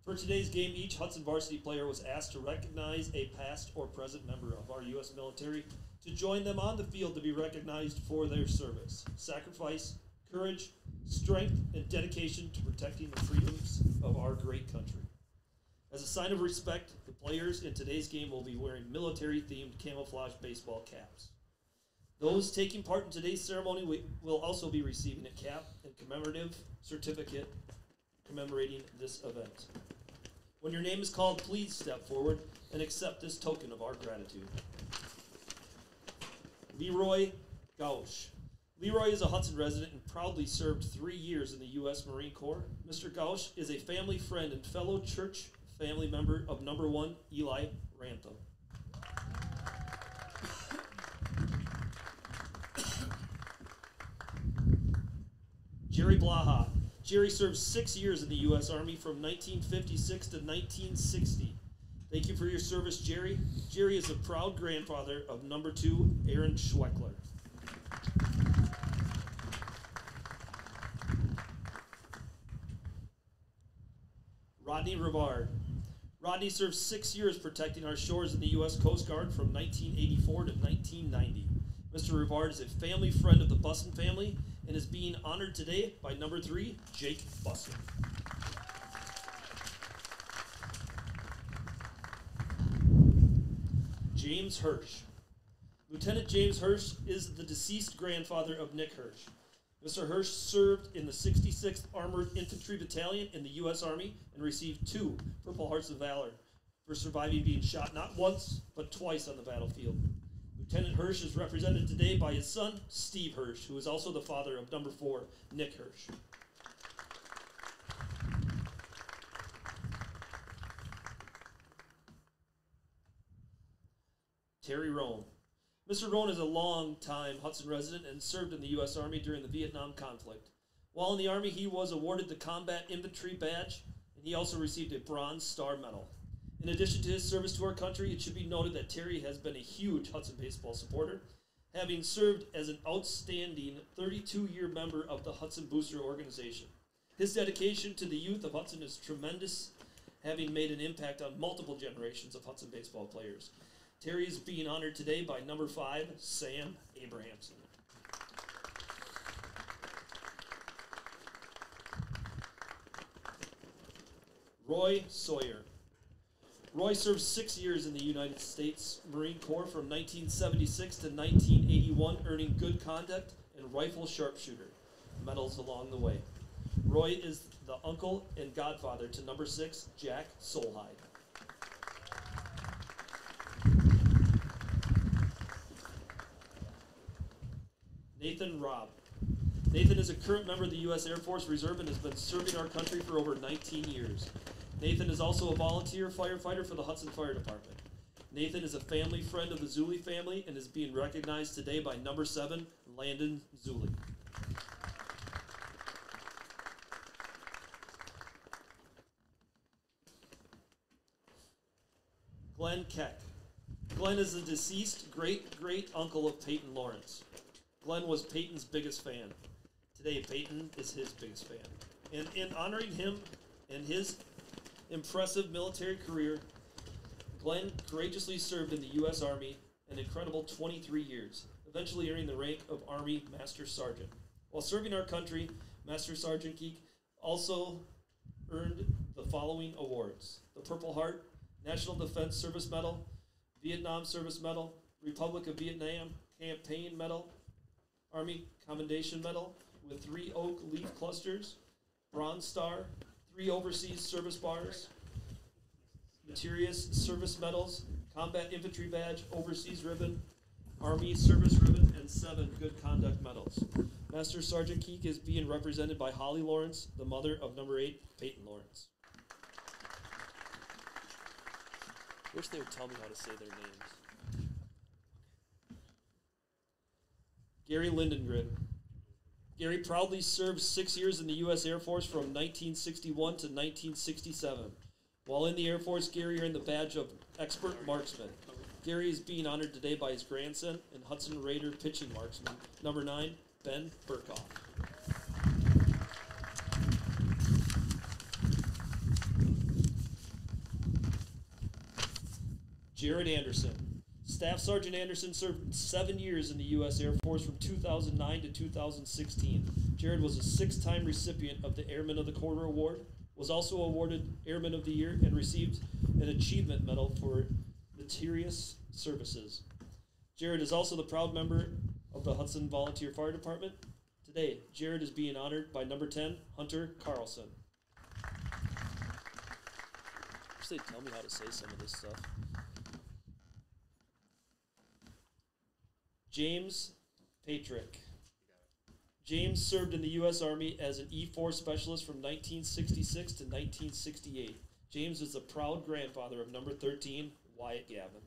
For today's game, each Hudson varsity player was asked to recognize a past or present member of our U.S. military to join them on the field to be recognized for their service, sacrifice, courage, strength, and dedication to protecting the freedoms of our great country. As a sign of respect, the players in today's game will be wearing military-themed camouflage baseball caps. Those taking part in today's ceremony will also be receiving a cap and commemorative certificate commemorating this event. When your name is called, please step forward and accept this token of our gratitude. Leroy Gauch. Leroy is a Hudson resident and proudly served 3 years in the U.S. Marine Corps. Mr. Gauch is a family friend and fellow church family member of number 1 Eli Rantham. Jerry Blaha. Jerry served 6 years in the U.S. Army from 1956 to 1960. Thank you for your service, Jerry. Jerry is a proud grandfather of number 2 Aaron Schweckler. Rodney Rivard. Rodney served 6 years protecting our shores in the U.S. Coast Guard from 1984 to 1990. Mr. Rivard is a family friend of the Busson family and is being honored today by number 3, Jake Busson. James Hirsch. Lieutenant James Hirsch is the deceased grandfather of Nick Hirsch. Mr. Hirsch served in the 66th Armored Infantry Battalion in the U.S. Army and received 2 Purple Hearts of Valor for surviving being shot not once, but twice on the battlefield. Lieutenant Hirsch is represented today by his son, Steve Hirsch, who is also the father of number 4, Nick Hirsch. Terry Rohn. Mr. Rohn is a long-time Hudson resident and served in the U.S. Army during the Vietnam conflict. While in the Army, he was awarded the Combat Infantry Badge, and he also received a Bronze Star Medal. In addition to his service to our country, it should be noted that Terry has been a huge Hudson baseball supporter, having served as an outstanding 32-year member of the Hudson Booster Organization. His dedication to the youth of Hudson is tremendous, having made an impact on multiple generations of Hudson baseball players. Terry is being honored today by number 5, Sam Abrahamson. Roy Sawyer. Roy served 6 years in the United States Marine Corps from 1976 to 1981, earning good conduct and rifle sharpshooter medals along the way. Roy is the uncle and godfather to number 6, Jack Solheim. Nathan Robb. Nathan is a current member of the U.S. Air Force Reserve and has been serving our country for over 19 years. Nathan is also a volunteer firefighter for the Hudson Fire Department. Nathan is a family friend of the Zuli family and is being recognized today by number 7, Landon Zuli. Glenn Keck. Glenn is the deceased great-great-uncle of Peyton Lawrence. Glenn was Peyton's biggest fan. Today, Peyton is his biggest fan. And in honoring him and his impressive military career, Glenn courageously served in the U.S. Army an incredible 23 years, eventually earning the rank of Army Master Sergeant. While serving our country, Master Sergeant Geek also earned the following awards: the Purple Heart, National Defense Service Medal, Vietnam Service Medal, Republic of Vietnam Campaign Medal, Army Commendation Medal with 3 oak leaf clusters, Bronze Star, 3 overseas service bars, Materius Service Medals, Combat Infantry Badge, Overseas Ribbon, Army Service Ribbon, and 7 Good Conduct Medals. Master Sergeant Keek is being represented by Holly Lawrence, the mother of number 8, Peyton Lawrence. Wish they would tell me how to say their names. Gary Lindengren. Gary proudly served 6 years in the U.S. Air Force from 1961 to 1967. While in the Air Force, Gary earned the badge of Expert Marksman. Gary is being honored today by his grandson and Hudson Raider pitching marksman, number 9, Ben Burkhoff. Jared Anderson. Staff Sergeant Anderson served 7 years in the U.S. Air Force from 2009 to 2016. Jared was a 6-time recipient of the Airman of the Quarter Award, was also awarded Airman of the Year, and received an Achievement Medal for meritorious services. Jared is also the proud member of the Hudson Volunteer Fire Department. Today, Jared is being honored by number 10, Hunter Carlson. Wish they'd tell me how to say some of this stuff. James Patrick. James served in the U.S. Army as an E-4 specialist from 1966 to 1968. James is the proud grandfather of number 13, Wyatt Gavin.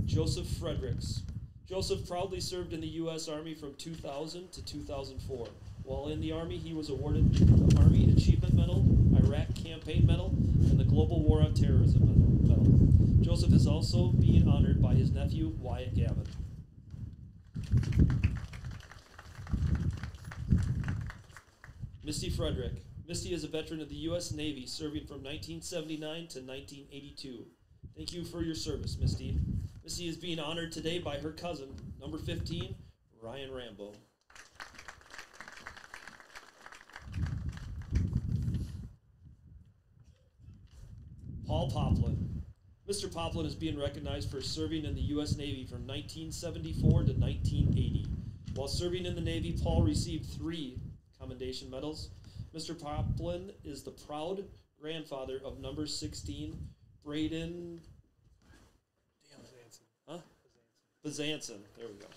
Joseph Fredericks. Joseph proudly served in the U.S. Army from 2000 to 2004. While in the Army, he was awarded the Army Achievement Medal, Iraq Campaign Medal, and the Global War on Terrorism Medal. Joseph is also being honored by his nephew, Wyatt Gavin. Misty Frederick. Misty is a veteran of the U.S. Navy, serving from 1979 to 1982. Thank you for your service, Misty. Misty is being honored today by her cousin, number 15, Ryan Rambo. Paul Poplin. Mr. Poplin is being recognized for serving in the U.S. Navy from 1974 to 1980. While serving in the Navy, Paul received 3 commendation medals. Mr. Poplin is the proud grandfather of number 16, Braden Bazanson. There we go.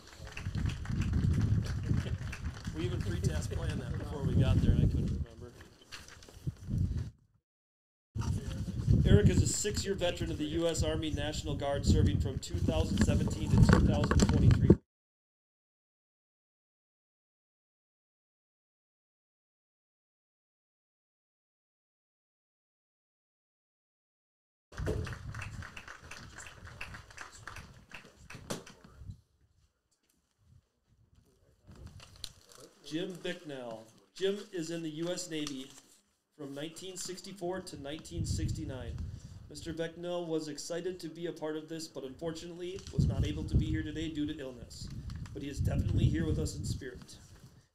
We even pre-test planned that before we got there, and I couldn't remember. Eric is a 6-year veteran of the U.S. Army National Guard, serving from 2017 to 2023. Jim Bicknell. Jim is in the U.S. Navy from 1964 to 1969. Mr. Bicknell was excited to be a part of this, but unfortunately was not able to be here today due to illness. But he is definitely here with us in spirit.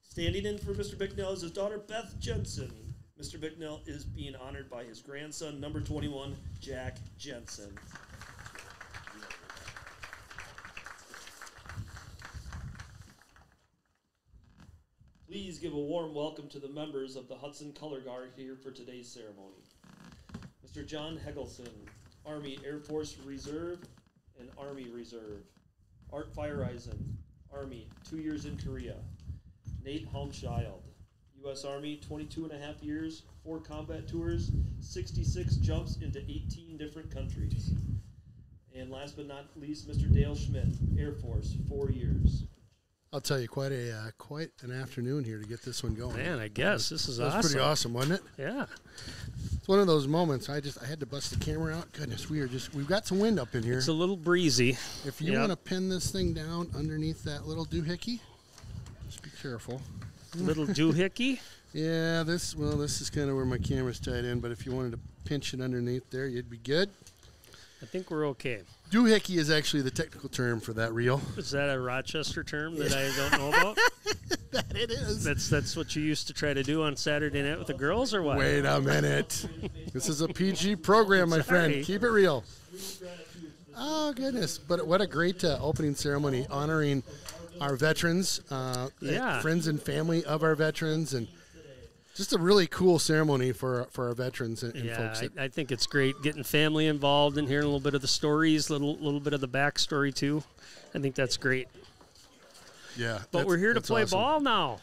Standing in for Mr. Bicknell is his daughter, Beth Jensen. Mr. Bicknell is being honored by his grandson, number 21, Jack Jensen. Please give a warm welcome to the members of the Hudson Color Guard here for today's ceremony. Mr. John Hegelson, Army Air Force Reserve and Army Reserve. Art Feiereisen, Army, 2 years in Korea. Nate Haumschild, U.S. Army, 22 and a half years, 4 combat tours, 66 jumps into 18 different countries. And last but not least, Mr. Dale Schmidt, Air Force, 4 years. I'll tell you, quite an afternoon here to get this one going. Man, I guess this is awesome. That's pretty awesome, wasn't it? Yeah. It's one of those moments. I had to bust the camera out. Goodness, we've got some wind up in here. It's a little breezy. If you want to pin this thing down underneath that little doohickey, just be careful. Little doohickey? Yeah, this is kind of where my camera's tied in, but if you wanted to pinch it underneath there, you'd be good. I think we're okay. Doohickey is actually the technical term for that reel. Is that a Rochester term that I don't know about? That it is. That's what you used to try to do on Saturday night with the girls, or what? Wait a minute. This is a PG program, my friend. Keep it real. Oh, goodness. But what a great opening ceremony honoring our veterans, friends and family of our veterans, and just a really cool ceremony for our veterans and folks. I think it's great getting family involved and hearing a little bit of the stories, little bit of the backstory too. I think that's great. Yeah, but we're here to play ball now.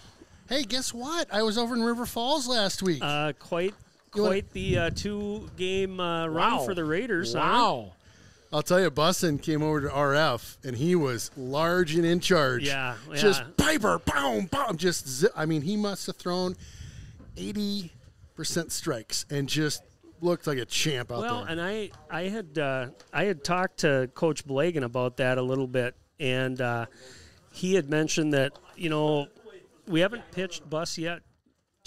Hey, guess what? I was over in River Falls last week. Quite the 2-game run for the Raiders. Wow. Huh? I'll tell you, Bussin came over to RF, and he was large and in charge. Yeah. Just Piper, boom, boom. He must have thrown 80% strikes and just looked like a champ out there. Well, and I had talked to Coach Blagan about that a little bit, and he had mentioned that, we haven't pitched Bus yet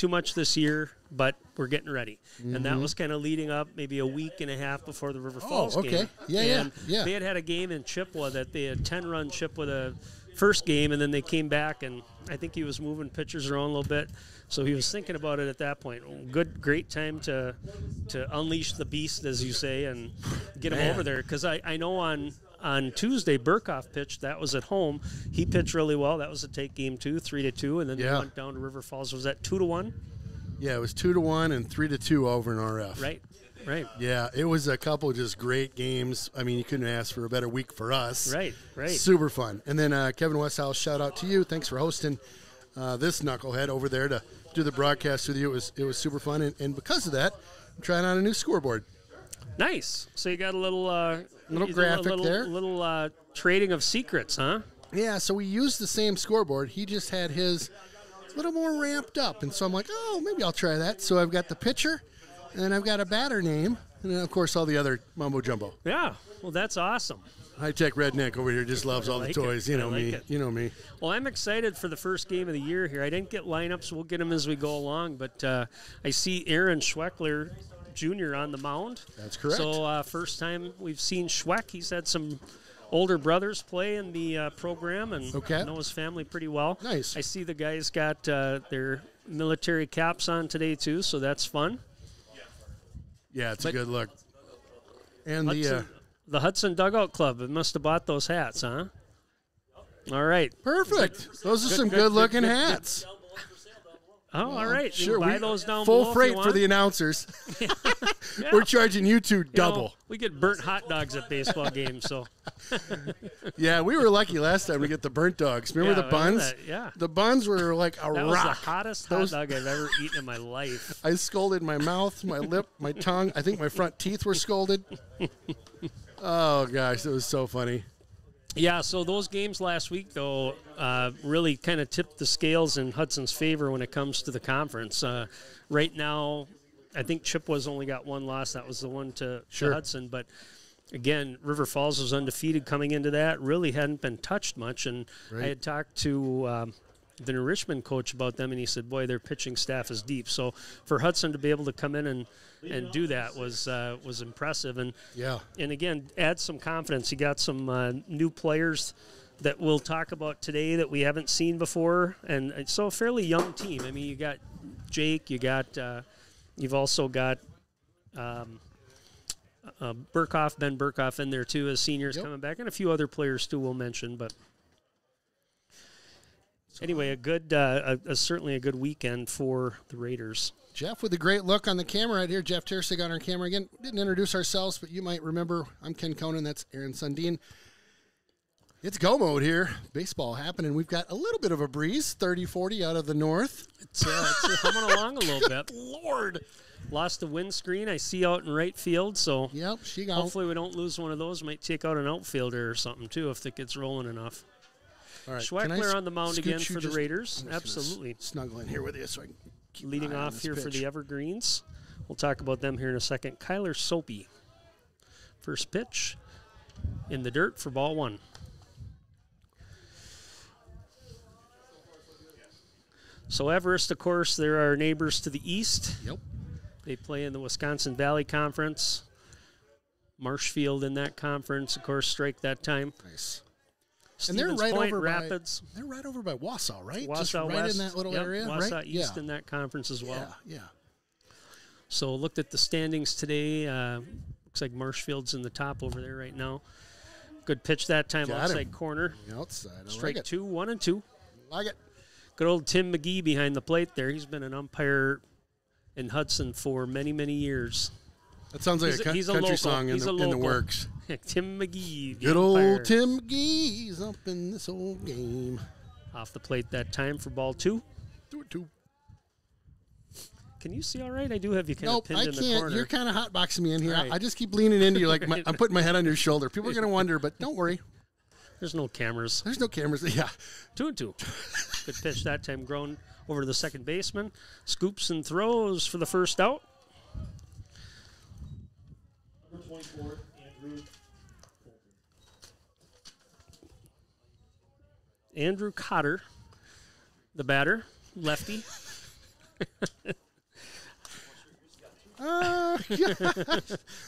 too much this year, but we're getting ready. And that was kind of leading up maybe a week and a half before the River Falls game. Yeah. They had a game in Chippewa that they had 10-run Chippewa the first game, and then they came back, and I think he was moving pitchers around a little bit. So he was thinking about it at that point. Great time to unleash the beast, as you say, and get him over there. Because I know on Tuesday, Burkhoff pitched. That was at home. He pitched really well. That was a take game 2, 3-2, and then they went down to River Falls. Was that 2-1? Yeah, it was 2-1 and 3-2 over in RF. Right. Yeah, it was a couple of just great games. I mean, you couldn't ask for a better week for us. Right. Super fun. And then Kevin Westhouse, shout out to you. Thanks for hosting this knucklehead over there to do the broadcast with you. It was super fun, and because of that, I'm trying out a new scoreboard. Nice. So you got a little graphic there. Little trading of secrets, huh? Yeah. So we used the same scoreboard. He just had his a little more ramped up, and so I'm like, oh, maybe I'll try that. So I've got the pitcher, and then I've got a batter name, and then of course all the other mumbo jumbo. Yeah. Well, that's awesome. High-tech redneck over here just loves all the toys. You know me. You know me. Well, I'm excited for the first game of the year here. I didn't get lineups. We'll get them as we go along. But I see Aaron Schweckler Jr. on the mound. That's correct. So first time we've seen Schweck. He's had some older brothers play in the program and know his family pretty well. Nice. I see the guys got their military caps on today, too, so that's fun. Yeah, it's a good look. And the Hudson Dugout Club must have bought those hats, huh? All right. Perfect. Those are some good-looking hats. Oh, all right. Sure. Buy those down full below freight for the announcers. We're charging you two double. We get burnt hot dogs at baseball games, so. Yeah, we were lucky last time we get the burnt dogs. Remember the buns? Yeah. The buns were like a rock. That was the hottest hot dog I've ever eaten in my life. I scalded my mouth, my lip, my tongue. I think my front teeth were scalded. Oh, gosh, it was so funny. Yeah, so those games last week, though, really kind of tipped the scales in Hudson's favor when it comes to the conference. Right now, I think Chippewa's only got one loss. That was the one to Hudson. But, again, River Falls was undefeated coming into that, really hadn't been touched much. And I had talked to the New Richmond coach about them, and he said, boy, their pitching staff is deep. So for Hudson to be able to come in and do that was impressive. And again, add some confidence. You got some new players that we'll talk about today that we haven't seen before, and so a fairly young team. I mean, you got Jake, you've also got Ben Burkhoff in there too as seniors coming back, and a few other players too we'll mention. But anyway, certainly a good weekend for the Raiders. Jeff with a great look on the camera right here. Jeff Tersig on our camera again. Didn't introduce ourselves, but you might remember. I'm Ken Conan. That's Aaron Sundin. It's go mode here. Baseball happening. We've got a little bit of a breeze, 30-40 out of the north. It's coming along a little bit. Lord. Lost the windscreen I see out in right field, so hopefully we don't lose one of those. Might take out an outfielder or something, too, if it gets rolling enough. All right. Schweckler on the mound again for the Raiders. Absolutely. Snuggle in here with you so I can keep leading off here for the Evergreens. We'll talk about them here in a second. Kyler Soapy. First pitch in the dirt for ball one. So Everest, of course, they're our neighbors to the east. Yep. They play in the Wisconsin Valley Conference. Marshfield in that conference, of course, strike that time. Nice. And they're right over Rapids. They're right over by Wausau, right? Wausau Just right West, in that little area, Wausau right? East in that conference as well. Yeah. So looked at the standings today. Looks like Marshfield's in the top over there right now. Good pitch that time, outside corner. Outside. Strike like 2, 1-2. Like it. Good old Tim McGee behind the plate there. He's been an umpire in Hudson for many, many years. That sounds like a country song in the works. Tim McGee. Good old Tim McGee's up in this old game. Off the plate that time for ball 2. Do it, 2. Can you see all right? I do have you kind of pinned in the corner. Nope, I can't. You're kind of hotboxing me in here. Right. I just keep leaning into you like I'm putting my head on your shoulder. People are going to wonder, but don't worry. There's no cameras. There's no cameras. Yeah. 2-2. Good pitch that time, grown over to the second baseman. Scoops and throws for the first out. Number 24, Andrew Cotter, the batter, lefty.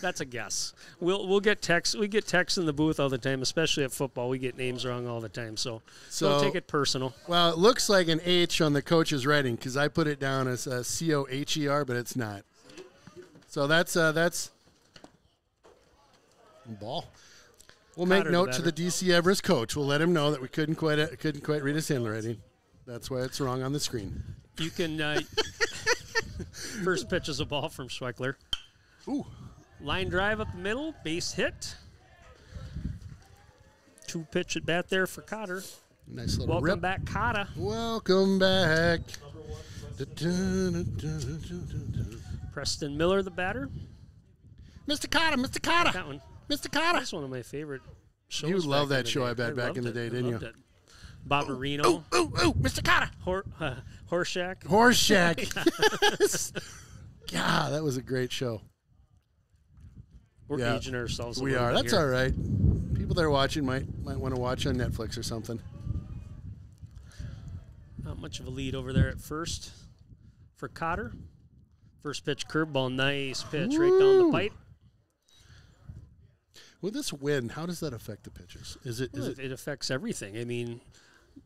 That's a guess. We'll get texts. We get texts in the booth all the time, especially at football. We get names wrong all the time, so don't take it personal. Well, it looks like an H on the coach's writing because I put it down as a COHER, but it's not. So that's ball. We'll make note to the DC Everest coach. We'll let him know that we couldn't quite read his handwriting. That's why it's wrong on the screen. You can. First pitch is a ball from Schweckler. Ooh. Line drive up the middle, base hit. 2-pitch at bat there for Cotter. Nice little Welcome rip. back, Cotter. Welcome back. Preston Miller, the batter. Mr. Cotter, Mr. Cotter. That one. Mr. Cotter. That's one of my favorite shows. You loved that show, day. I bet, back in the day, didn't you? It. Barbarino. Ooh, Mr. Cotter. Horseshack. Horseshack. God, that was a great show. We're aging ourselves a We little are. bit That's here. all right. People that are watching might want to watch on Netflix or something. Not much of a lead over there at first for Cotter. First pitch, curveball, nice pitch right down the pipe. With this wind, how does that affect the pitches? It affects everything. I mean,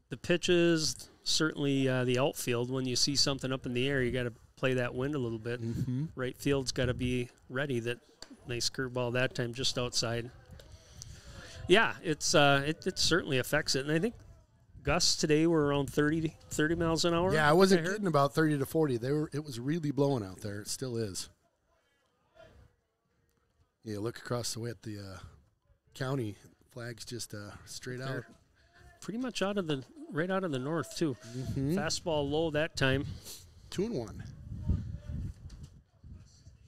the pitches, certainly the outfield. When you see something up in the air, you got to play that wind a little bit. Mm-hmm. Right field's got to be ready. That nice curveball that time, just outside. Yeah, it certainly affects it, and I think gusts today were around 30 miles an hour. Yeah, I wasn't kidding about 30 to 40. It was really blowing out there. It still is. Yeah, look across the way at the county flags, just straight out. Pretty much right out of the north too. Mm-hmm. Fastball low that time. 2-1.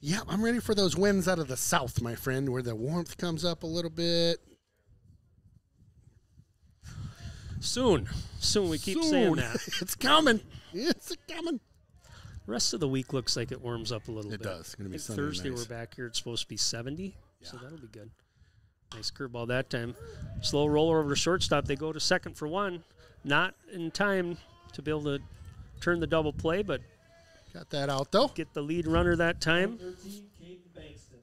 Yeah, I'm ready for those winds out of the south, my friend, where the warmth comes up a little bit. Soon we keep saying that. It's coming. It's coming. Rest of the week looks like it warms up a little bit. It does. It's going to be I think sunny. Thursday nice. we're back here. It's supposed to be 70, so that'll be good. Nice curveball that time. Slow roller over to shortstop. They go to second for one. Not in time to be able to turn the double play, but got that out though. Get the lead runner that time. 13, Caden Bankston.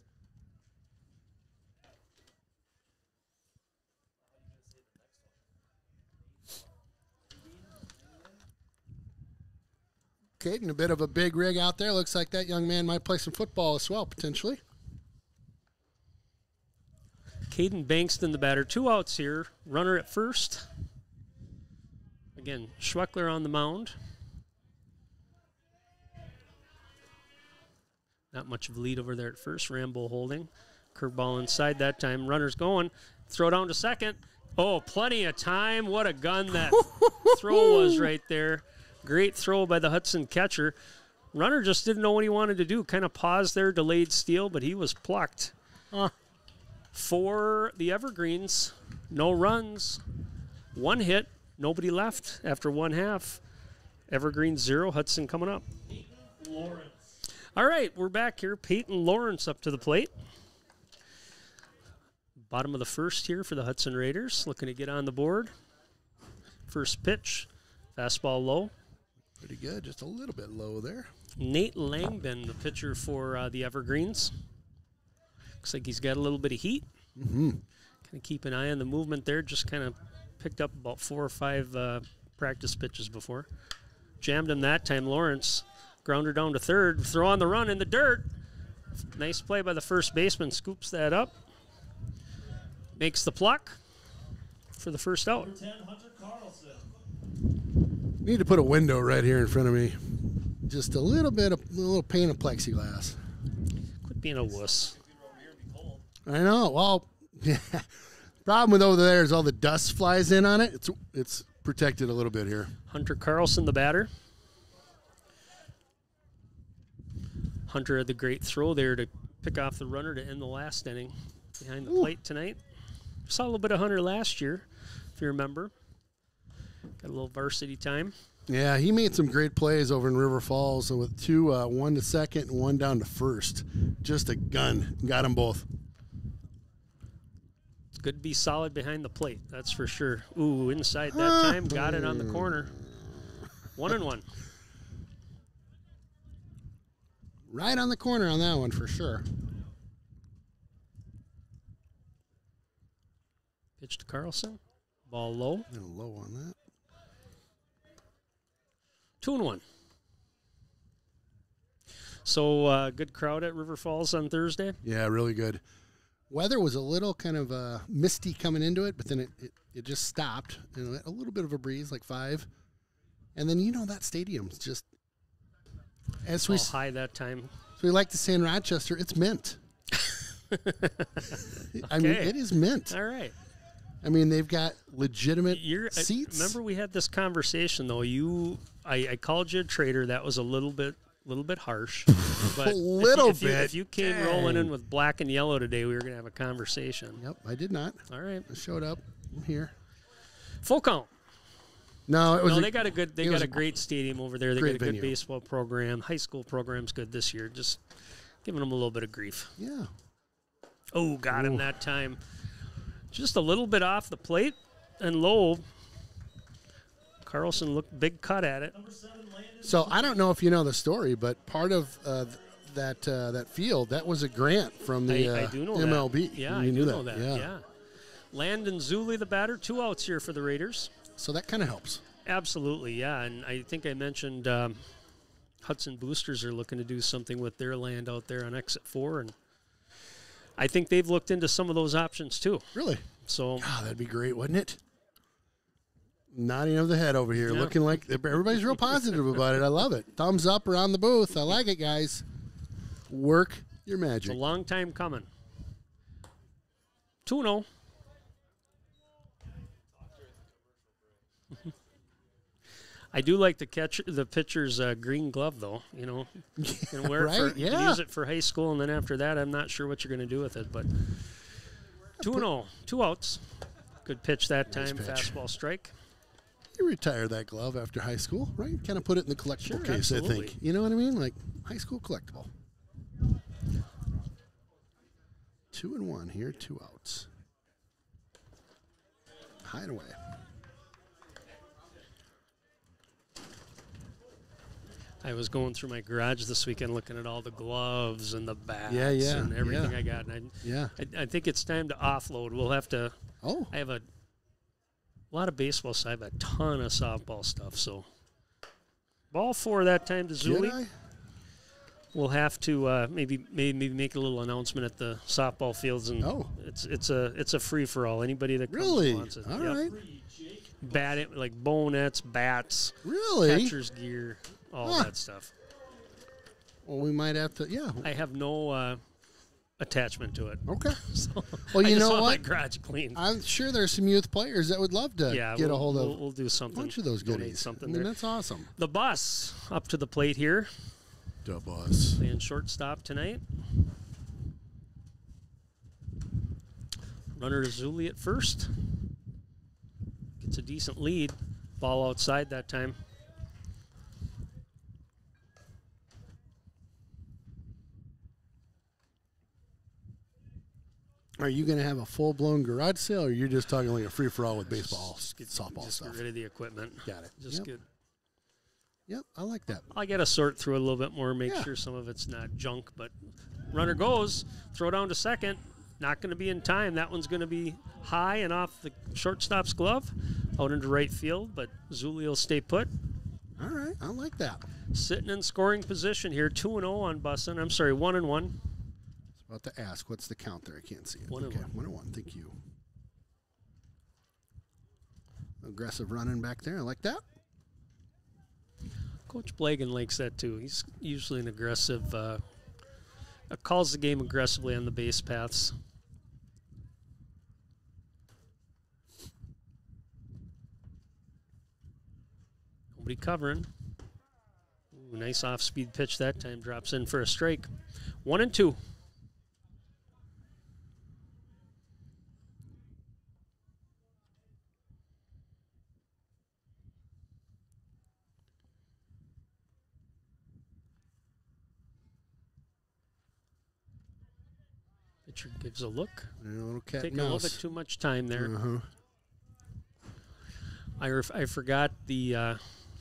Caden, a bit of a big rig out there. Looks like that young man might play some football as well, potentially. Caden Bankston, the batter. 2 outs here. Runner at first. Again, Schweckler on the mound. Not much of a lead over there at first. Rambo holding. Curveball inside that time. Runner's going. Throw down to second. Oh, plenty of time. What a gun that throw was right there. Great throw by the Hudson catcher. Runner just didn't know what he wanted to do. Kind of paused there, delayed steal, but he was plucked. For the Evergreens, no runs, 1 hit, nobody left after 1 half. Evergreen 0, Hudson coming up. Lawrence. All right, we're back here. Peyton Lawrence up to the plate. Bottom of the first here for the Hudson Raiders, looking to get on the board. First pitch, fastball low. Pretty good, just a little bit low there. Nate Langben, the pitcher for the Evergreens. Looks like he's got a little bit of heat. Mm-hmm. Kind of keep an eye on the movement there. Just kind of picked up about 4 or 5 practice pitches before. Jammed him that time. Lawrence grounder down to third. Throw on the run in the dirt. Nice play by the first baseman. Scoops that up. Makes the pluck for the first out. Number 10, Hunter Carlson. Need to put a window right here in front of me. Just a little pane of plexiglass. Quit being a wuss. I know. Well, problem with over there is all the dust flies in on it. It's protected a little bit here. Hunter Carlson, the batter. Hunter had the great throw there to pick off the runner to end the last inning behind the plate tonight. Saw a little bit of Hunter last year, if you remember. Got a little varsity time. Yeah, he made some great plays over in River Falls with 2, 1 to second and 1 down to first. Just a gun. Got them both. It's good to be solid behind the plate, that's for sure. Ooh, inside that time. Got it on the corner. 1-1. Right on the corner on that one for sure. Pitch to Carlson. Ball low. A little low on that. 2-1. So good crowd at River Falls on Thursday. Yeah, really good. Weather was a little kind of misty coming into it, but then it just stopped. A little bit of a breeze, like 5. And then, that stadium's just, as we high that time. So we like to say in Rochester, it's mint. I mean, it is mint. All right. I mean, they've got legitimate seats. Remember we had this conversation, though. I called you a traitor. That was a little bit harsh. But if you came rolling in with black and yellow today, we were going to have a conversation. Yep, I did not. All right. I showed up. I'm here. Full count. No, they got a great stadium over there. They got a good baseball program. High school program's good this year. Just giving them a little bit of grief. Yeah. Oh, got him that time. Just a little bit off the plate and low. Carlson looked big cut at it. So I don't know if you know the story, but part of that field, that was a grant from the I do know MLB. That. Yeah, you knew that. Yeah. Landon Zuli, the batter, 2 outs here for the Raiders. So that kind of helps. Absolutely, yeah. And I think I mentioned Hudson Boosters are looking to do something with their land out there on Exit 4, and I think they've looked into some of those options too. Really? So, that'd be great, wouldn't it? Nodding of the head over here, looking like everybody's real positive about it. I love it. Thumbs up around the booth. I like it, guys. Work your magic. It's a long time coming. 2-0. I do like the pitcher's green glove, though. And wear it use it for high school, and then after that, I'm not sure what you're going to do with it. But 2-0, 2 outs. Good pitch that time. Nice pitch. Fastball strike. You retire that glove after high school, right? Kind of put it in the collectible case, absolutely. I think. You know what I mean? Like high school collectible. 2-1 here, 2 outs. High and away. I was going through my garage this weekend looking at all the gloves and the bats and everything I got. And I think it's time to offload. We'll have to. Oh. I have a lot of baseball, so I have a ton of softball stuff. So, ball 4 that time to Zuli. We'll have to maybe make a little announcement at the softball fields, and it's a free for all. Anybody that comes wants it. All right. Bat it like bonets, bats, catcher's gear, all that stuff. Well, we might have to. Yeah. I have no attachment to it. Okay. So well, you know what? what? My garage clean. I'm sure there's some youth players that would love to get a hold of. We'll do something. A bunch of those goodies. Something. I mean, that's awesome. The bus up to the plate here. The bus. Playing shortstop tonight. Runner to Zuli at first. Gets a decent lead. Ball outside that time. Are you going to have a full-blown garage sale, or you're just talking like a free-for-all with baseball, softball just stuff? Get rid of the equipment. Got it. Just good. Yep, I like that. I got to sort through it a little bit more, make sure some of it's not junk. But runner goes, throw down to second. Not going to be in time. That one's going to be high and off the shortstop's glove, out into right field. But Zuli will stay put. All right, I like that. Sitting in scoring position here, 2-0 on Bussin. I'm sorry, 1-1. About to ask, what's the count there? I can't see it. 1-1. 1-1. Thank you. Aggressive running back there. I like that. Coach Blagan likes that too. He's usually an aggressive, calls the game aggressively on the base paths. Nobody covering. Ooh, nice off-speed pitch that time. Drops in for a strike. 1-2. Pitcher gives a look. A little cat Taking a little bit too much time there. I forgot the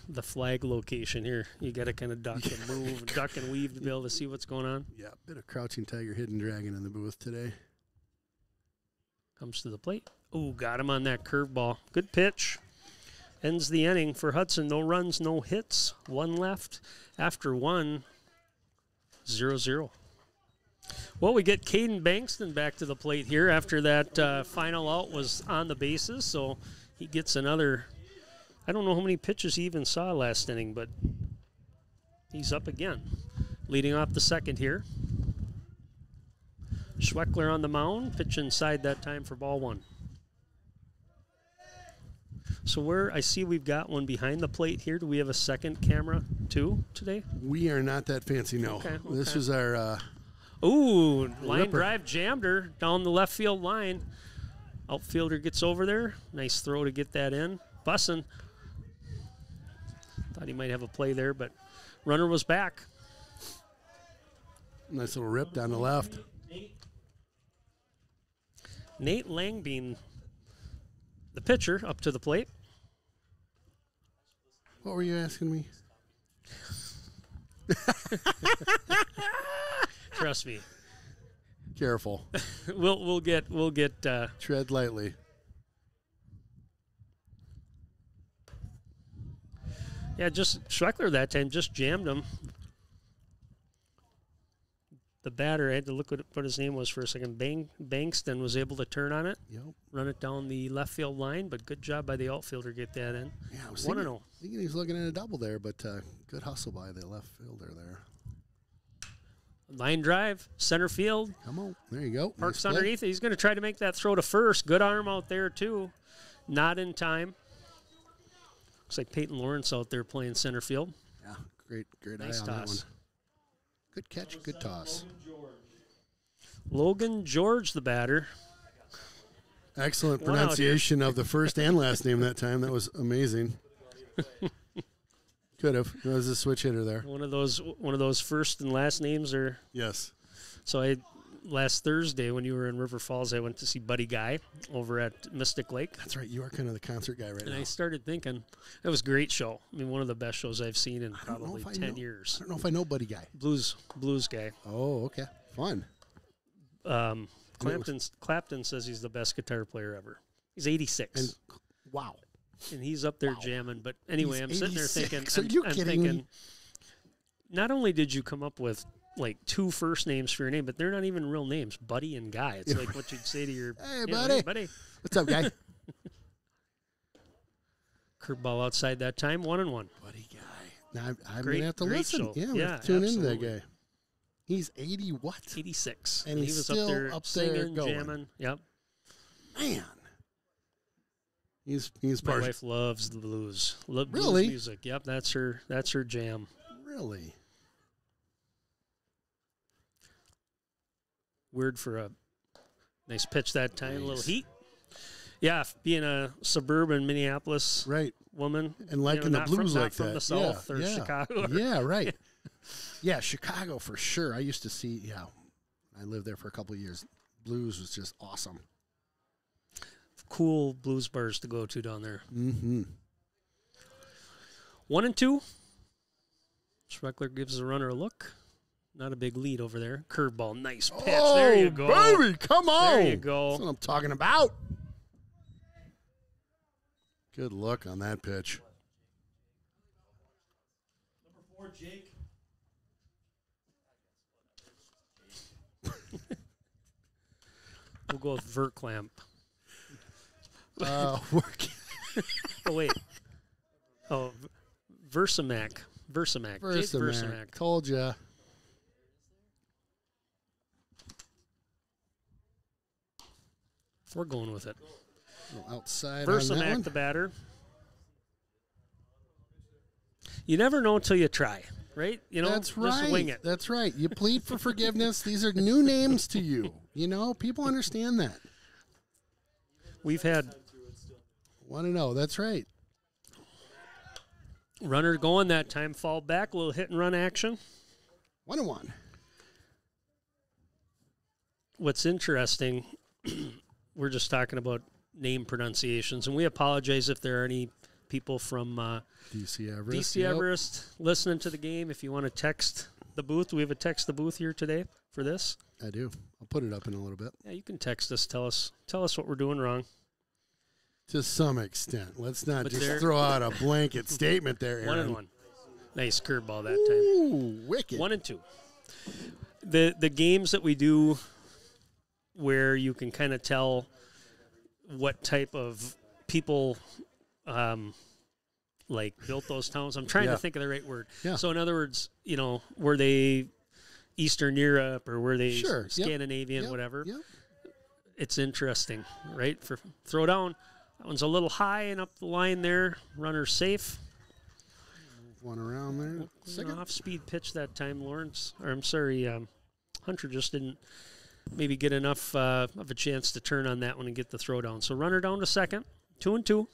the flag location here. You got to kind of duck and move, duck and weave to be able to see what's going on. Yeah, bit of crouching tiger, hidden dragon in the booth today. Comes to the plate. Ooh, got him on that curveball. Good pitch. Ends the inning for Hudson. No runs, no hits. One left. After one, 0-0. Well, we get Caden Bankston back to the plate here after that final out was on the bases. So he gets another, I don't know how many pitches he even saw last inning, but he's up again. Leading off the second here. Schweckler on the mound, pitch inside that time for ball one. So where I see we've got one behind the plate here. Do we have a second camera too today? We are not that fancy, no. Okay. This was our ooh, line ripper. drive jammed her down the left field line. Outfielder gets over there. Nice throw to get that in. Bussin'. Thought he might have a play there, but runner was back. Nice little rip down the left. Nate Langbein, the pitcher, up to the plate. What were you asking me? Trust me. Careful. We'll get Tread lightly. yeah, just Schweckler that time just jammed him. The batter, I had to look at what his name was for a second. Bankston was able to turn on it, Yep. run it down the left field line, but good job by the outfielder get that in. Yeah, I was 1-0. thinking he was looking at a double there, but good hustle by the left fielder there. Line drive, center field. Come on. There you go. Parks Nice play. underneath it. He's going to try to make that throw to first. Good arm out there, too. Not in time. Looks like Peyton Lawrence out there playing center field. Yeah, great Nice eye on that one. toss. Good catch, good toss. Logan George, the batter. Excellent One out pronunciation of the first and last name that time. That was amazing. Could have. That was a switch hitter there. One of those first and last names are. Yes. So last Thursday when you were in River Falls, I went to see Buddy Guy over at Mystic Lake. That's right. You are kind of the concert guy right And now. I started thinking, it was a great show. I mean, one of the best shows I've seen in probably 10 years. I don't know if I know Buddy Guy. Blues guy. Oh, okay. Fun. Clapton says he's the best guitar player ever. He's 86. And wow. And he's up there jamming. But anyway, He's I'm sitting there 86. thinking, Are you I'm kidding thinking, me? not only did you come up with like two first names for your name, but they're not even real names, Buddy and Guy. It's like what you'd say to your Hey, you know, buddy. hey, buddy. What's up, guy? Curveball outside that time, 1-1. Buddy Guy. Now I'm Great- going to have to great listen. show. Yeah, we Yeah, have to tune into that absolutely. guy. He's 80 what? 86. And he he's was still up there up there singing, going. jamming. Yep. Man. He's My partial. wife loves the blues. Blues Really? music. Yep, that's her jam. Really? Weird for a nice pitch that time. A little Nice. heat. Yeah, being a suburban Minneapolis Right. woman. And liking the not blues from, like not from that. the South yeah, or yeah. Chicago. Yeah, right. Yeah, Chicago for sure. I used to see, I lived there for a couple of years. Blues was just awesome. Cool blues bars to go to down there. Mm-hmm. 1-2. Schweckler gives the runner a look. Not a big lead over there. Curveball, nice pitch. There you go. Baby, come on. There you go. That's what I'm talking about. Good look on that pitch. Number 4, Jake. We'll go with Verklamp. Work. Oh, wait. Oh, Versamac. Jake Versamac. Told ya. We're going with it. Outside on that Versamac, one. the batter. You never know until you try, right? You know, That's right. Just wing it. That's right. You plead for forgiveness. These are new names to you. You know, people understand that. We've had Want to know. That's right. runner going that time, fall back, a little hit and run action. 1-1. What's interesting, we're just talking about name pronunciations, and we apologize if there are any people from DC Everest. DC Everest listening to the game. If you want to text the booth, we have a text the booth here today for this. I do. I'll put it up in a little bit. Yeah, you can text us. Tell us what we're doing wrong. To some extent. Let's not just throw out a blanket statement there, Aaron. 1-1. Nice curveball that time. Ooh, wicked. 1-2. The games that we do where you can kind of tell what type of people like built those towns. I'm trying to think of the right word. Yeah. So in other words, were they Eastern Europe or were they Scandinavian, whatever? Yep. It's interesting, right? For throw down. That one's a little high and up the line there. Runner safe. Move one around there. Second Off-speed pitch that time, Lawrence. Or I'm sorry, Hunter just didn't maybe get enough of a chance to turn on that one and get the throw down. So runner down to second. 2-2.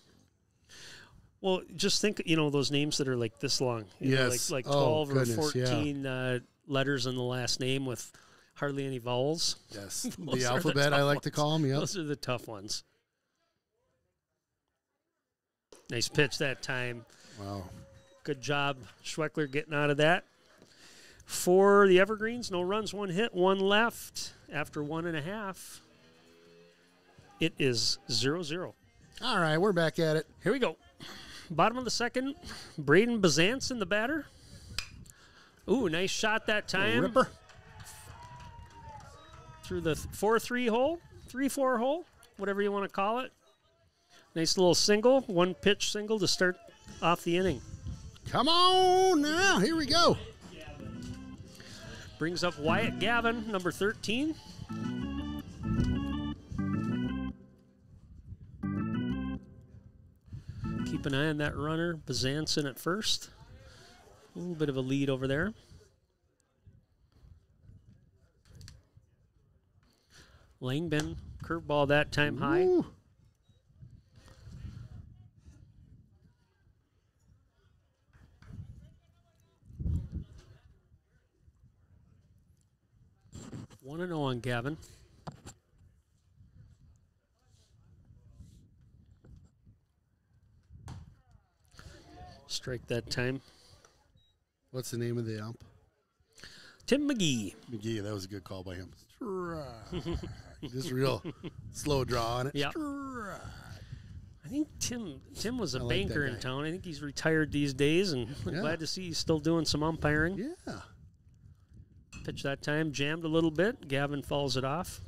Well, just think, those names that are like this long. Like 12 or 14 letters in the last name with hardly any vowels. Yes. The alphabet, I like to call them. Yep. Those are the tough ones. Nice pitch that time. Wow. Good job, Schweckler, getting out of that. For the Evergreens, no runs, 1 hit, 1 left. After 1.5, it is 0-0. All right, we're back at it. Here we go. Bottom of the second, Braden Bazance in the batter. Ooh, nice shot that time. Ripper. Through the 4-3 hole, 3-4 hole, whatever you want to call it. Nice little single, 1-pitch single to start off the inning. Come on now, here we go. Brings up Wyatt Gavin, number 13. Keep an eye on that runner. Bazance in at first. A little bit of a lead over there. Langbin, curveball that time high. Ooh. One and 0 on Gavin. Strike that time. What's the name of the ump? Tim McGee. McGee, that was a good call by him. Just real slow draw on it. Yep. I think Tim was a banker in town. I think he's retired these days, and I'm glad to see he's still doing some umpiring. Yeah. Pitch that time, jammed a little bit. Gavin falls it off.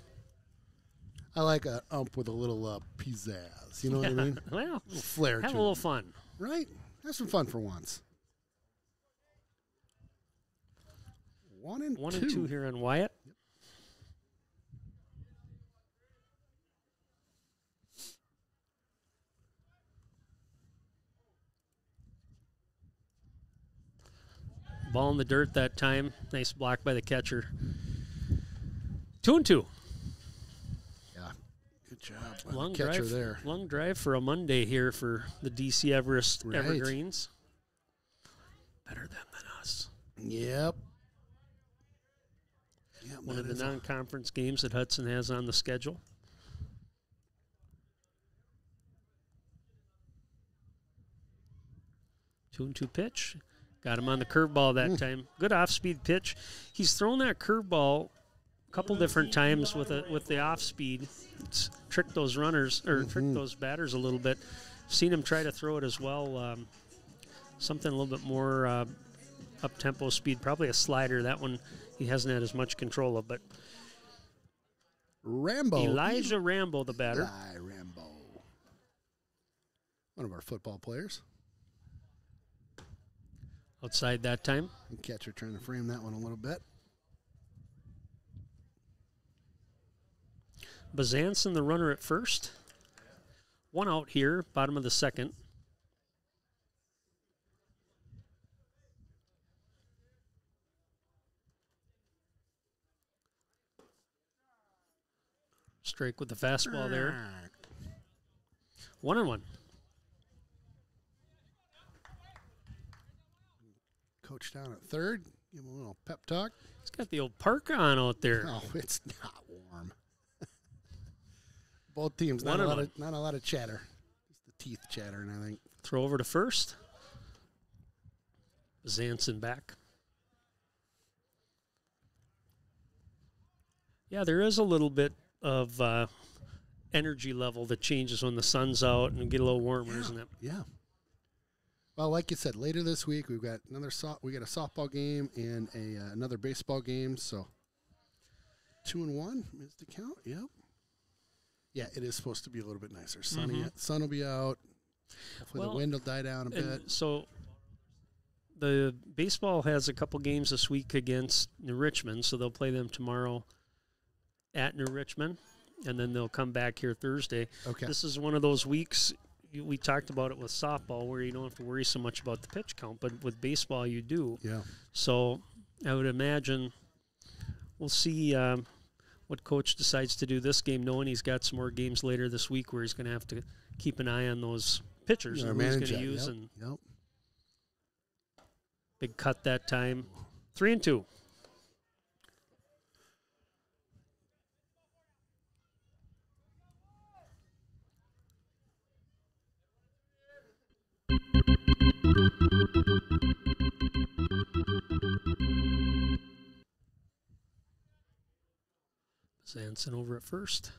I like an ump with a little pizzazz. You know what I mean? Well, a little flair have to a little fun. Right? Have some fun for once. 1-2. 1-2 here on Wyatt. Yep. Ball in the dirt that time. Nice block by the catcher. 2-2. Yeah. Good job. Long catcher drive there. Long drive for a Monday here for the DC Everest Evergreens. Better them than us. Yep. One of the non-conference games that Hudson has on the schedule. Two and two pitch. Got him on the curveball that time. Good off-speed pitch. He's thrown that curveball a couple different times with the off-speed. It's tricked those runners, or tricked those batters a little bit. Seen him try to throw it as well. Something a little bit more up-tempo speed. Probably a slider. That one he hasn't had as much control of. But Rambo. Elijah Rambo, the batter. Rambo. One of our football players. Outside that time. Catcher trying to frame that one a little bit. Bazance and the runner at first. One out here, bottom of the second. Strike with the fastball there. 1-1. Coach down at third. Give him a little pep talk. He's got the old parka on out there. Oh, it's not warm. Both teams, not a lot of chatter. Just the teeth chattering, I think. Throw over to first. Zanson back. Yeah, there is a little bit of energy level that changes when the sun's out and get a little warmer, isn't it? Yeah. Well, like you said, later this week we've got a softball game and another baseball game. So 2-1 is the count. Yep. Yeah, it is supposed to be a little bit nicer. Sunny. Sun will be out. Hopefully the wind will die down a bit. So the baseball has a couple games this week against New Richmond, so they'll play them tomorrow at New Richmond, and then they'll come back here Thursday. Okay. This is one of those weeks, we talked about it with softball, where you don't have to worry so much about the pitch count, but with baseball you do. Yeah. So I would imagine we'll see what coach decides to do this game, knowing he's got some more games later this week where he's going to have to keep an eye on those pitchers and who he's going to use. Yep. Big cut that time. 3-2. Zanson over at first.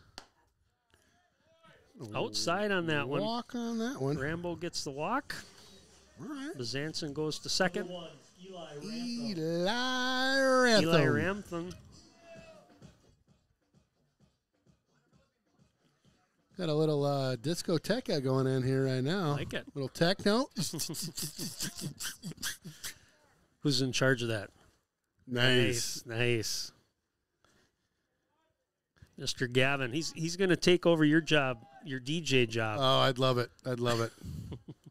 Outside on that one. Walk on that one. Rambo gets the walk. All right. Zanson goes to second. Eli Ramtham. Got a little discoteca going in here right now. Like it. Little techno. Who's in charge of that? Nice. Mr. Gavin, he's going to take over your job, your DJ job. Oh, I'd love it.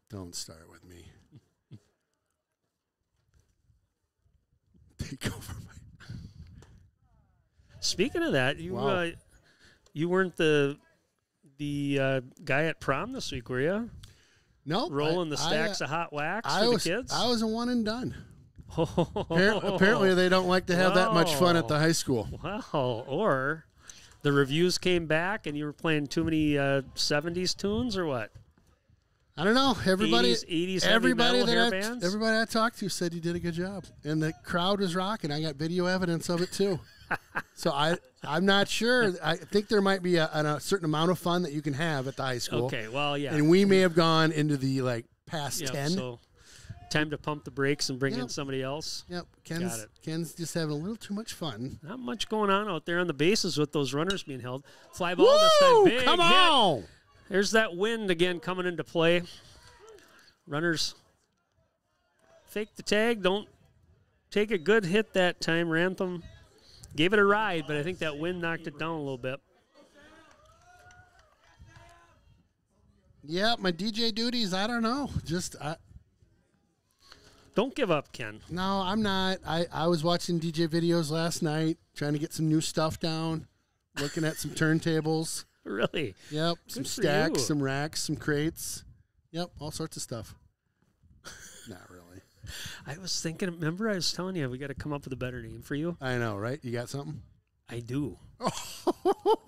Don't start with me. Take over my. Speaking of that, you weren't the guy at prom this week, were you? No. Rolling the stacks of hot wax for the kids? I was a one and done. Apparently they don't like to have that much fun at the high school. Well, or the reviews came back and you were playing too many 70s tunes or what? I don't know. Everybody 80s everybody bands? Everybody I talked to said you did a good job. And the crowd was rocking. I got video evidence of it too. So I'm not sure. I think there might be a certain amount of fun that you can have at the high school. Okay, well, yeah. And we may have gone into the past 10. So time to pump the brakes and bring in somebody else. Yep. Ken's just having a little too much fun. Not much going on out there on the bases with those runners being held. Fly ball this time. Big come on! Hit. There's that wind again coming into play. Runners fake the tag. Don't take a good hit that time. Rantham gave it a ride, but I think that wind knocked it down a little bit. Yeah, my DJ duties, I don't know. Don't give up, Ken. No, I'm not. I was watching DJ videos last night, trying to get some new stuff down, looking at some turntables. Really? Yep. Some stacks, some racks, some crates. Yep, all sorts of stuff. Not really. I was thinking, remember I was telling you we got to come up with a better name for you? I know, right? You got something? I do.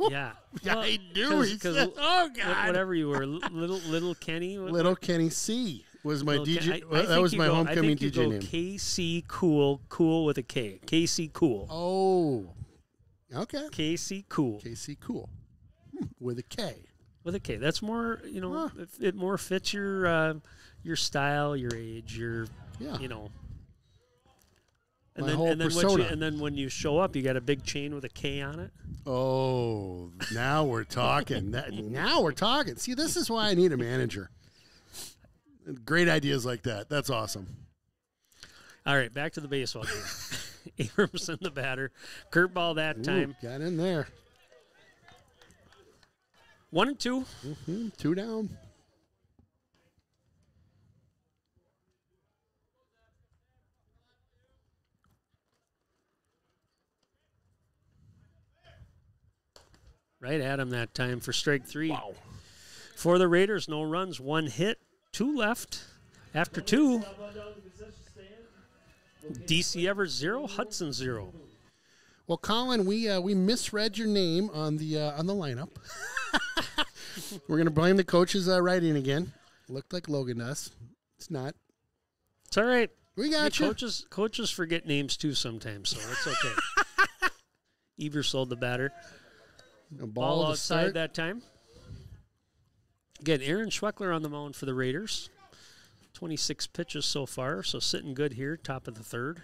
Yeah. Well, I do. Oh, God. Whatever you were, little Kenny. Little Kenny C was my DJ. That was my homecoming DJ name. KC Cool with a K. KC Cool. Oh. Okay. KC Cool. KC Cool. With a K. With a K. That's more, it more fits your style, your age, and then when you show up, you got a big chain with a K on it. Oh, now we're talking. Now we're talking. See, this is why I need a manager. Great ideas like that. That's awesome. All right, back to the baseball game. Abramson, the batter. Curveball that time. Got in there. 1-2. 2 down. Right at him that time for strike 3. Wow. For the Raiders, no runs, 1 hit, 2 left. After 2, DC Everest 0, Hudson 0. Well, Colin, we misread your name on the lineup. We're going to blame the coach's writing again. Looked like Logan does. It's not. It's all right. We got you. Coaches forget names too sometimes, so it's okay. Eversold the batter. Ball outside that time. Again, Aaron Schweckler on the mound for the Raiders. 26 pitches so far, so sitting good here, top of the third.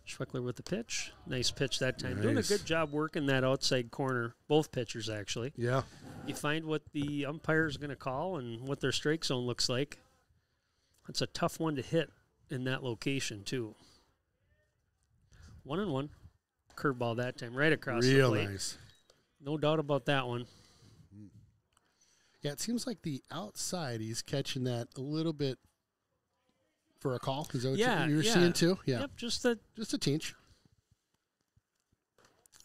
Schweckler with the pitch. Nice pitch that time. Nice. Doing a good job working that outside corner, both pitchers actually. Yeah. You find what the umpire is going to call and what their strike zone looks like. That's a tough one to hit in that location, too. 1-1. Curveball that time, right across the plate. Real nice. No doubt about that one. Yeah, it seems like the outside, he's catching that a little bit for a call. Is that what you're seeing, too? Yeah. Yep, just a tinge.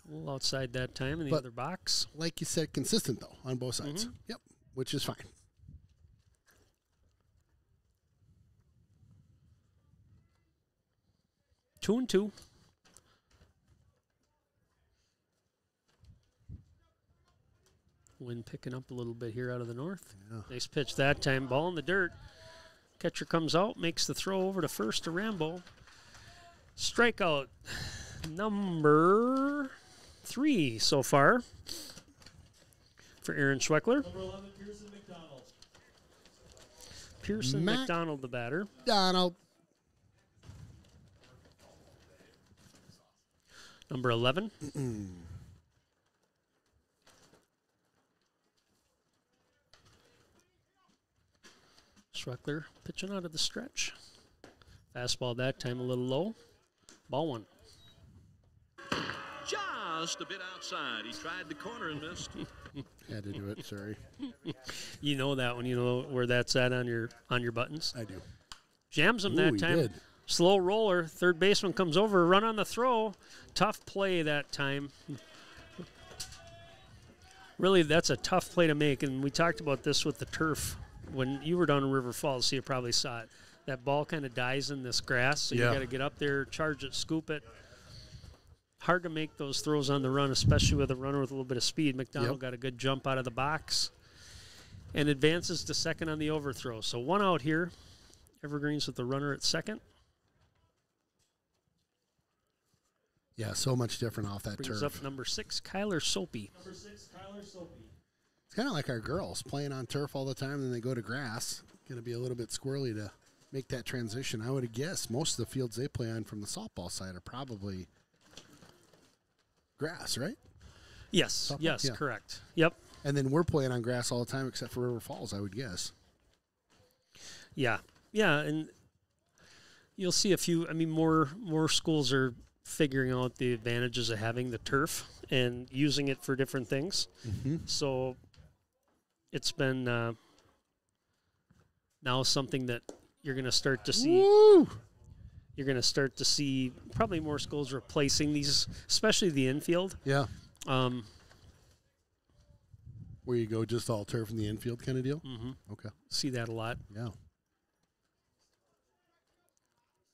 A little outside that time in the other box. Like you said, consistent, though, on both sides. Mm-hmm. Yep, which is fine. 2-2. Wind picking up a little bit here out of the north. Yeah. Nice pitch that time. Ball in the dirt. Catcher comes out, makes the throw over to first to Rambo. Strikeout number 3 so far for Aaron Schweckler. Number 11, Pearson McDonald. Pearson McDonald, the batter. Donald. Number 11. Schweckler pitching out of the stretch. Fastball that time a little low. Ball 1. Just a bit outside. He tried the corner and missed. Had to do it, sorry. You know that one. You know where that's at on your buttons? I do. Jams him that time. Did. Slow roller. Third baseman comes over. Run on the throw. Tough play that time. Really, that's a tough play to make. And we talked about this with the turf. When you were down in River Falls, so you probably saw it. That ball kind of dies in this grass, so you got to get up there, charge it, scoop it. Hard to make those throws on the run, especially with a runner with a little bit of speed. McDonald got a good jump out of the box and advances to second on the overthrow. So 1 out here. Evergreens with the runner at second. Yeah, so much different off that Brings turf. Up number 6, Kyler Soapy. Number 6, Kyler Soapy. It's kind of like our girls playing on turf all the time, and then they go to grass. Going to be a little bit squirrely to make that transition. I would guess most of the fields they play on from the softball side are probably grass, right? Yes, softball? Yes, correct. Yep. And then we're playing on grass all the time except for River Falls, I would guess. Yeah, and you'll see a few, more schools are figuring out the advantages of having the turf and using it for different things. Mm-hmm. So it's been now something that you're going to start to see. Woo! You're going to start to see probably more schools replacing these, especially the infield. Yeah. Where you go just all turf in the infield kind of deal? Mm-hmm. Okay. See that a lot. Yeah.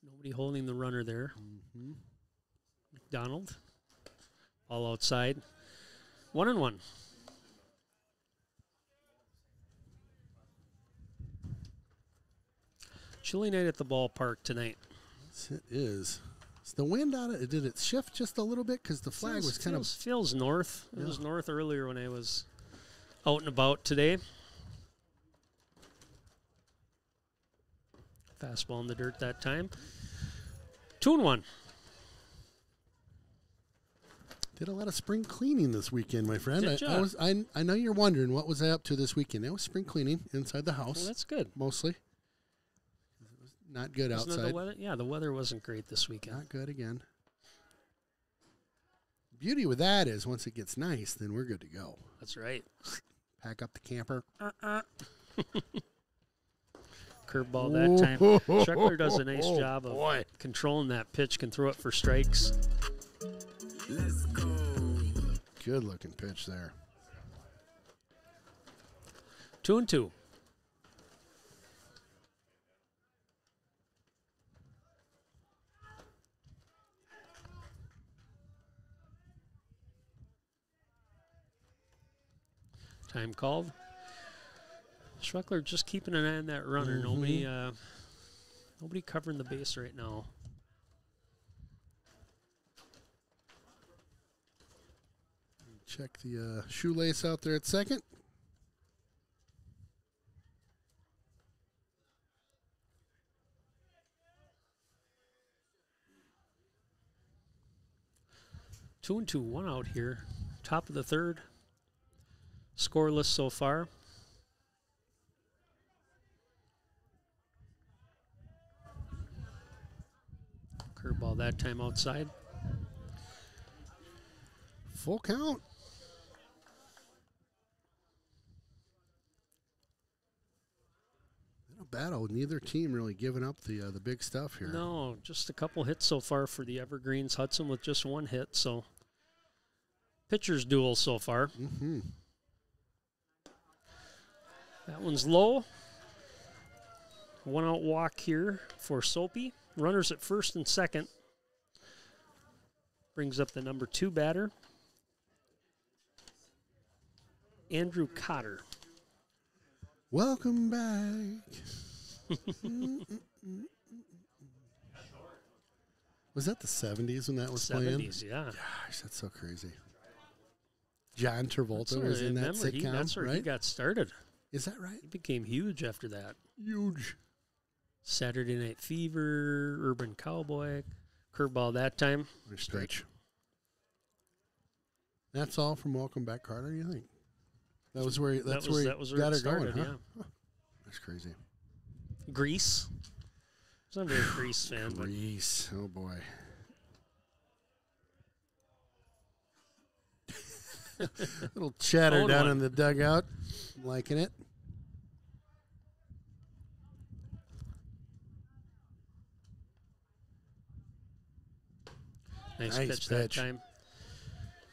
Nobody holding the runner there. Mm-hmm. McDonald. All outside. 1-1. Chilly night at the ballpark tonight. Yes, it is. Is the wind out of it? Did it shift just a little bit? Because the flag was kind of... Feels north. It was north earlier when I was out and about today. Fastball in the dirt that time. 2-1. Did a lot of spring cleaning this weekend, my friend. Good job. I know you're wondering what was I up to this weekend. It was spring cleaning inside the house. Well, that's good. Mostly. It was not good outside. The weather? Yeah, the weather wasn't great this weekend. Not good again. Beauty with that is once it gets nice, then we're good to go. That's right. Pack up the camper. Curveball that time. Schweckler does a nice job of controlling that pitch, can throw it for strikes. Let's go. Good looking pitch there. 2-2. Time called. Schweckler just keeping an eye on that runner. Nobody covering the base right now. Check the shoelace out there at second. Two and two, one out here. Top of the third. Scoreless so far. Curveball that time outside. Full count. A battle. Neither team really giving up the big stuff here. No, just a couple hits so far for the Evergreens. Hudson with just one hit, so pitcher's duel so far. Mm-hmm. That one's low. One out walk here for Soapy. Runners at first and second. Brings up the number 2 batter, Andrew Cotter. Welcome back. Was that the 70s when that was playing? 70s, yeah. Gosh, that's so crazy. John Travolta was in that sitcom, that's where right? he got started. Is that right? He became huge after that. Huge. Saturday Night Fever, Urban Cowboy, curveball that time. Nice pitch. That's all from Welcome Back, Carter, you think? That was where he got her started, going, huh? yeah. That's crazy. Grease. I'm not a very Grease fan. Grease. Oh, boy. Little chatter down in the dugout. I'm liking it. Nice pitch that time.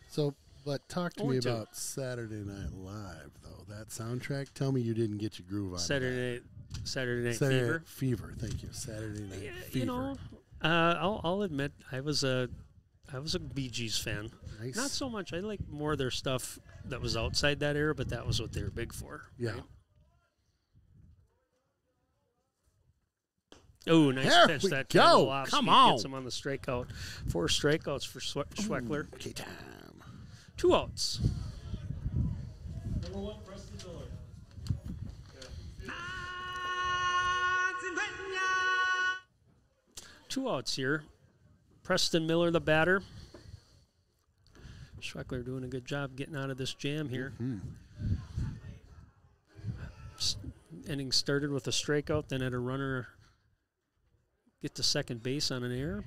So, but talk to me about Saturday Night Live, though. That soundtrack. Tell me you didn't get your groove on Saturday Night Fever. Fever. Thank you. Saturday Night Fever. You know, I'll admit I was a Bee Gees fan. Nice. Not so much. I like more of their stuff that was outside that era, but that was what they were big for. Yeah. Right? Oh, nice pitch that time. Come on. Gets him on the strikeout. 4 strikeouts for Schweckler. Okay, time. 2 outs. Number 1, Preston Miller. Two outs here. Preston Miller, the batter. Schweckler doing a good job getting out of this jam here. Inning started with a strikeout, then had a runner get to second base on an error.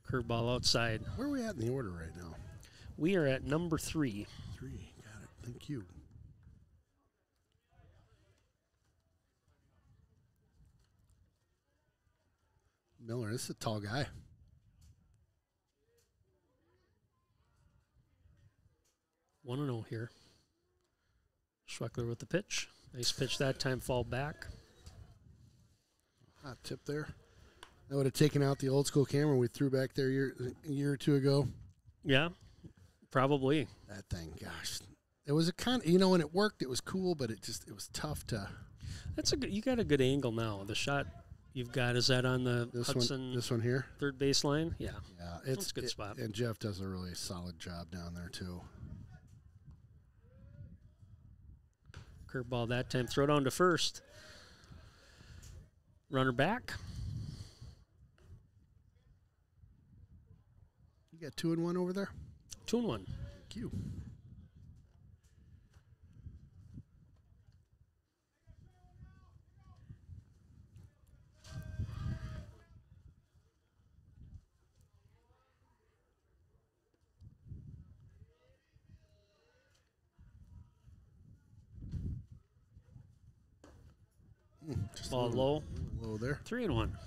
Curveball outside. Where are we at in the order right now? We are at number 3. 3. Got it. Thank you. Miller, this is a tall guy. One and 0 here. Schweckler with the pitch. Nice pitch that time, fall back. Hot tip there. That would have taken out the old school camera we threw back there a year or two ago. Yeah, probably. That thing, gosh. It was a kind of, when it worked, it was cool, but it was tough to. You got a good angle now. The shot you've got, is that on the Hudson? This one here? Third baseline? Yeah. Yeah, it's a good spot. And Jeff does a really solid job down there, too. Curveball that time. Throw down to first. Runner back. You got 2 and 1 over there? 2 and 1. Thank you. Just ball low. Low there. 3 and 1.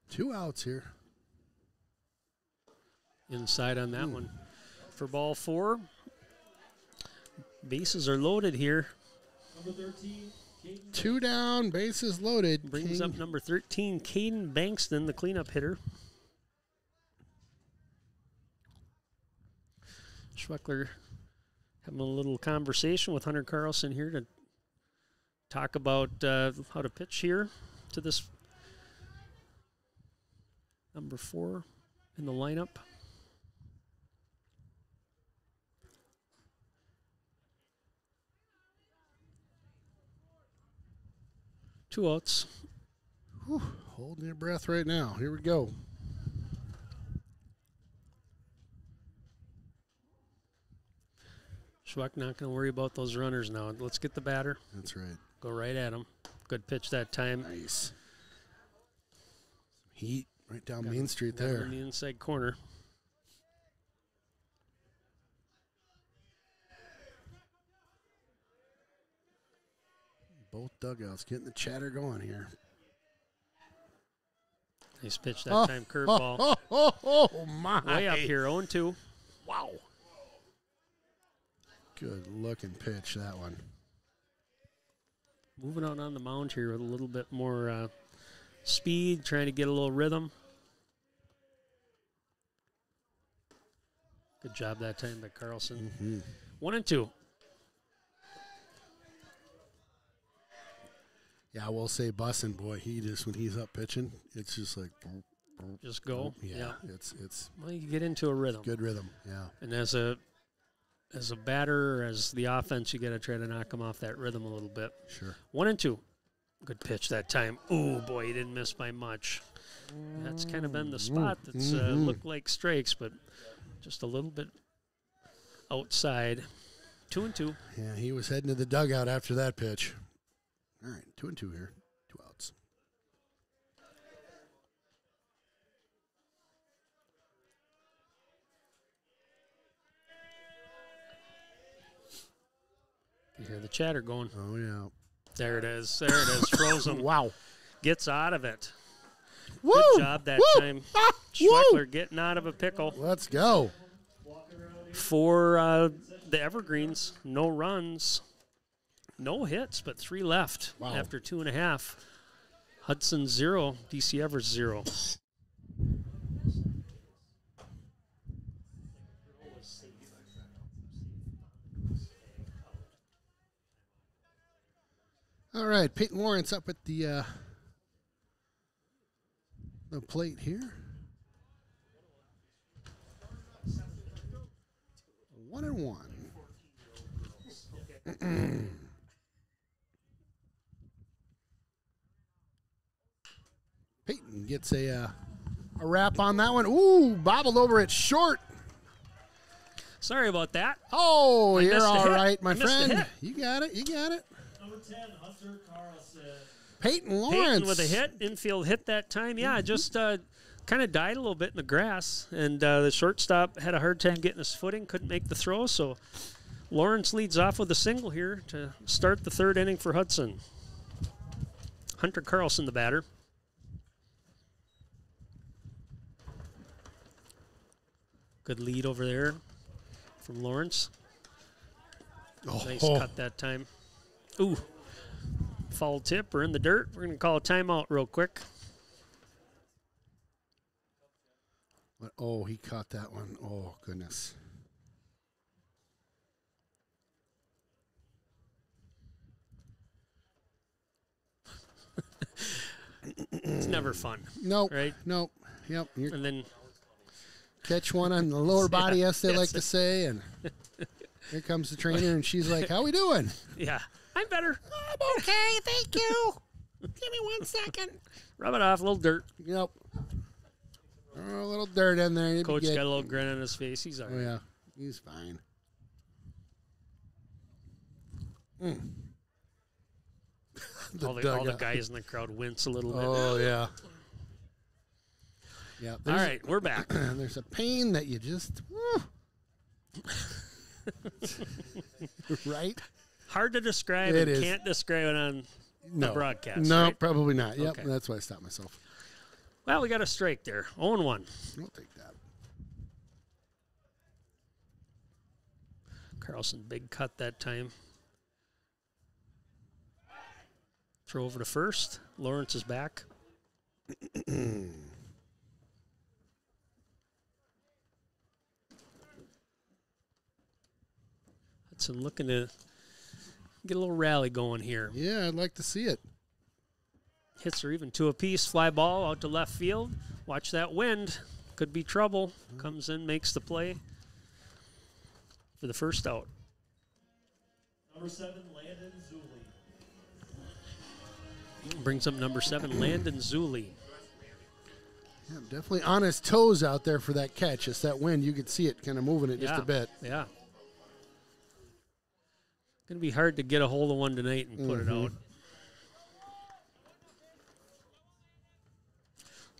Two outs here. Inside on that one. For ball 4. Bases are loaded here. Number 13, 2 down, bases loaded. Brings up number 13, Caden Bankston, the cleanup hitter. Schweckler having a little conversation with Hunter Carlson here to talk about how to pitch here to this number 4 in the lineup. Two outs. Whew, holding your breath right now. Here we go. Schweck not going to worry about those runners now. Let's get the batter. That's right. Go right at him. Good pitch that time. Nice. Some heat right down Main Street there. In the inside corner. Both dugouts getting the chatter going here. Nice pitch that time. Curveball. Oh, my. Way up here. 0-2. Wow. Good looking pitch, that one. Moving out on the mound here with a little bit more speed, trying to get a little rhythm. Good job that time by Carlson. 1-2. Yeah, I will say Bussin, boy, he just, when he's up pitching, it's just like. Just go. Yeah. It's well, you get into a rhythm. good rhythm, yeah. And as a batter, as the offense, you got to try to knock them off that rhythm a little bit. Sure. 1-2. Good pitch that time. Oh, boy, he didn't miss by much. That's kind of been the spot that's looked like strikes, but just a little bit outside. 2-2. Yeah, he was heading to the dugout after that pitch. All right, 2-2 here. 2 outs. You hear the chatter going. Oh, yeah. There it is. There it is. Frozen. Wow. Gets out of it. Woo! Good job that time. Schweckler getting out of a pickle. Let's go. For the Evergreens, no runs, no hits, but 3 left after 2.5. Hudson 0, DC Everest 0. All right, Peyton Lawrence up at the plate here. 1-1. Peyton gets a wrap on that one. Ooh, bobbled over it short. Sorry about that. Oh, you're missed a all hit. right, my I missed a friend. hit. You got it. You got it. Number 10, Hunter Carlson. Peyton Lawrence. Peyton with a hit, infield hit that time. Yeah, just kind of died a little bit in the grass, and the shortstop had a hard time getting his footing, couldn't make the throw, so Lawrence leads off with a single here to start the 3rd inning for Hudson. Hunter Carlson, the batter. Good lead over there from Lawrence. Nice cut that time. Ooh. Foul tip. We're in the dirt. We're going to call a timeout real quick. Oh, he caught that one. Oh, goodness. It's never fun. Nope. Right? Nope. Yep. And then Catch one on the lower body, as they like to say, and here comes the trainer, and she's like, how we doing? yeah, I'm better. I'm okay, thank you. Give me 1 second. Rub it off, a little dirt. Yep. A little dirt in there. Coach got a little grin on his face. He's all right. Oh, yeah. He's fine. All the guys in the crowd wince a little bit. Oh, yeah. Yeah. All right, we're back. There's a pain that you just... right? Hard to describe. It and is. Can't describe it on the broadcast. No, right? probably not. Yep, Okay. that's why I stopped myself. Well, we got a strike there. 0-1. I'll take that. Carlson, big cut that time. Throw over to first. Lawrence is back. Hudson looking to get a little rally going here. Yeah, I'd like to see it. Hits are even 2 apiece. Fly ball out to left field. Watch that wind. Could be trouble. Comes in, makes the play for the first out. Number 7, Landon Zuli. Brings up number 7, Landon Zuli. Yeah, definitely on his toes out there for that catch. It's that wind. You could see it kind of moving it just a bit. Yeah. Going to be hard to get a hold of one tonight and put it out.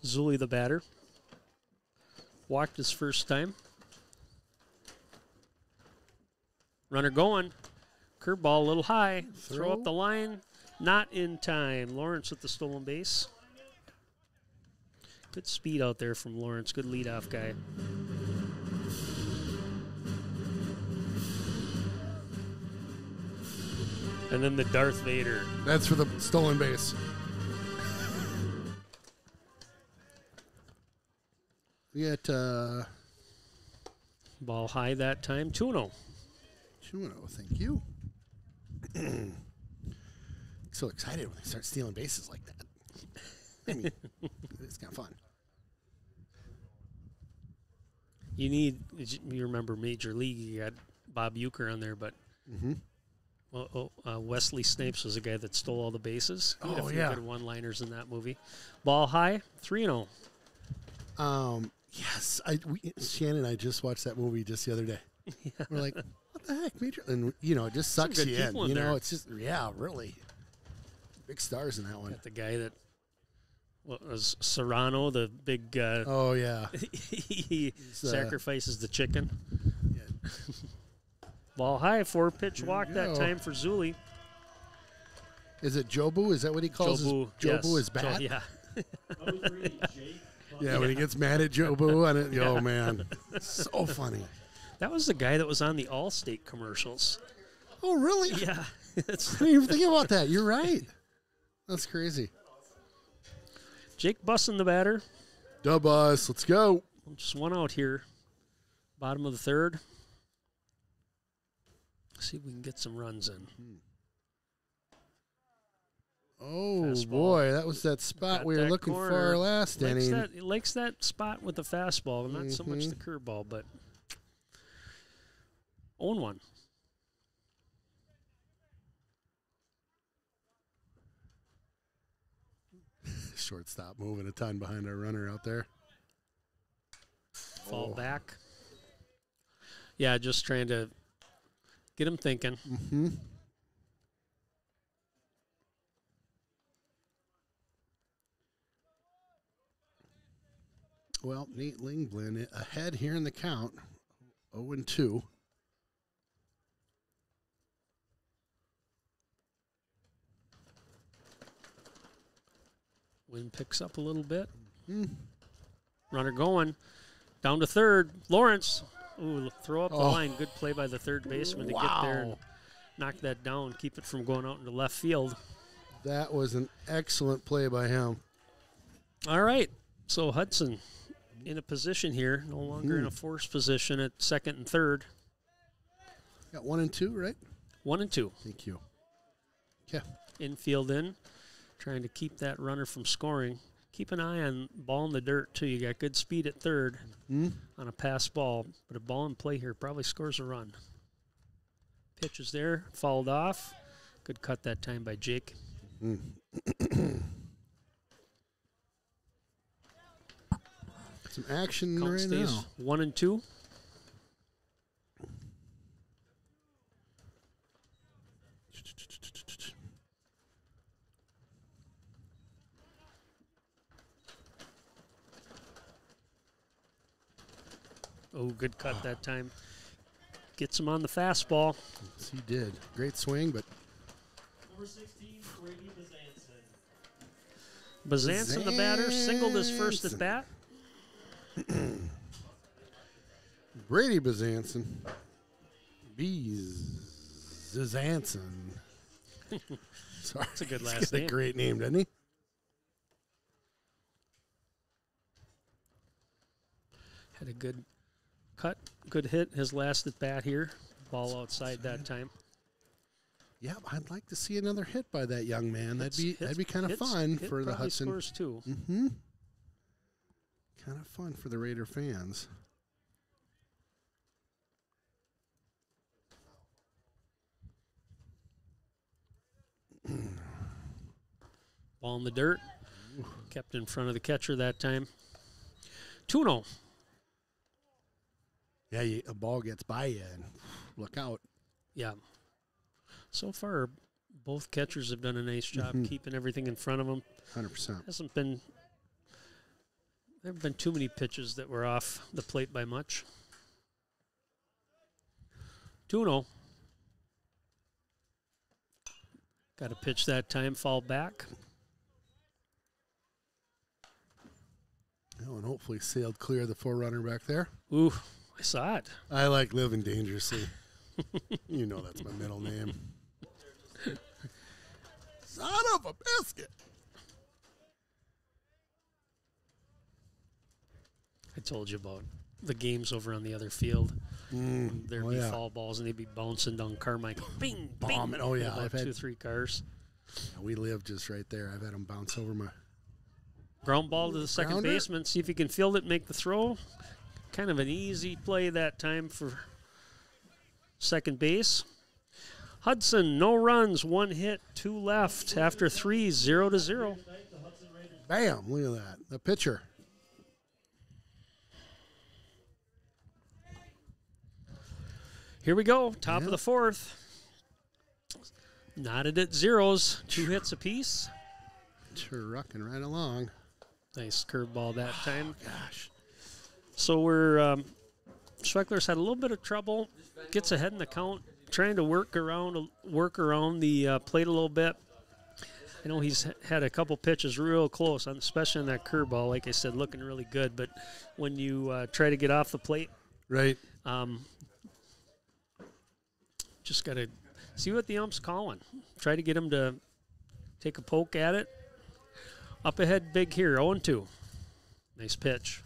Zuli, the batter. Walked his first time. Runner going. Curveball a little high. Throw up the line. Not in time. Lawrence with the stolen base. Good speed out there from Lawrence. Good leadoff guy. And then the Darth Vader. That's for the stolen base. We got Ball high that time. 2-0. 2-0, thank you. So excited when they start stealing bases like that. I mean, it's kind of fun. You remember Major League, you got Bob Uecker on there, but Wesley Snipes was the guy that stole all the bases. He had a few good one-liners in that movie. Ball high, 3-0. Yes, Shannon and I just watched that movie just the other day. Yeah. We're like, what the heck, Major? And, it just sucks you in. It's just, really. Big stars in that one. Got the guy that was Serrano, the big. He sacrifices the chicken. Yeah. Ball high, 4-pitch walk that time for Zuli. Is it Jobu? Is that what he calls Jobu? Jobu is bat? Yeah. Yeah, when he gets mad at Jobu on it. Oh, man. So funny. That was the guy that was on the Allstate commercials. Oh, really? Yeah. I didn't even think about that. You're right. That's crazy. Jake Bussin, the batter. Dub us. Let's go. Just one out here. Bottom of the third. See if we can get some runs in. Oh, fastball. Boy. That was that spot we were looking for last inning. He likes that spot with the fastball, not so much the curveball, but 0-1. Shortstop moving a ton behind our runner out there. Fall back. Yeah, just trying to get him thinking. Well, Nate Lingblin ahead here in the count. 0-2. Wind picks up a little bit. Runner going. Down to third. Lawrence. Ooh, throw up the line. Good play by the third baseman to get there and knock that down. Keep it from going out into left field. That was an excellent play by him. All right. So Hudson in a position here. No longer in a forced position at second and third. Got 1-2, right? 1-2. Thank you. Yeah. Infield in. Trying to keep that runner from scoring. Keep an eye on ball in the dirt, too. You got good speed at third on a pass ball, but a ball in play here probably scores a run. Pitch is there, fouled off. Good cut that time by Jake. Some action Count right stays now. 1-2. Oh, good cut that time. Gets him on the fastball. Yes, he did. Great swing, but... Number 16, Brady Bezanson. Bezanson, the batter, singled his first at bat. Brady Bezanson. Bezanson. Sorry. That's a good He's last got name. a great name, doesn't he? Had a good cut, good hit. His last at bat here. Ball outside that time. Yeah, I'd like to see another hit by that young man. That'd be kind of fun for the Hudson. Scores too. Mm-hmm. Kind of fun for the Raider fans. Ball in the dirt. Kept in front of the catcher that time. 2-0. Yeah, a ball gets by you, and look out. Yeah. So far, both catchers have done a nice job keeping everything in front of them. 100%. There haven't been too many pitches that were off the plate by much. 2-0. Got a pitch that time, fall back. Oh, and hopefully sailed clear of the forerunner back there. Ooh, I saw it. I like living dangerously. You know that's my middle name. Son of a biscuit. I told you about the games over on the other field. There'd be foul balls, and they'd be bouncing down Carmichael. Bing, bing. Oh, yeah. About I've had 2-3 cars. We live just right there. I've had them bounce over my... Ground ball to the second Grounder. baseman. See if he can field it and make the throw. Kind of an easy play that time for second base. Hudson, no runs, 1 hit, 2 left. After 3, 0-0. Bam! Look at that. The pitcher. Here we go. Top of the 4th. Knotted at zeros. 2 hits apiece. Trucking right along. Nice curveball that time. Gosh. So Schweckler's had a little bit of trouble. Gets ahead in the count. Trying to work around the plate a little bit. I know he's had a couple pitches real close, especially on that curveball. Like I said, looking really good. But when you try to get off the plate, right, just got to see what the ump's calling. Try to get him to take a poke at it. Up ahead, big here, 0-2. Nice pitch.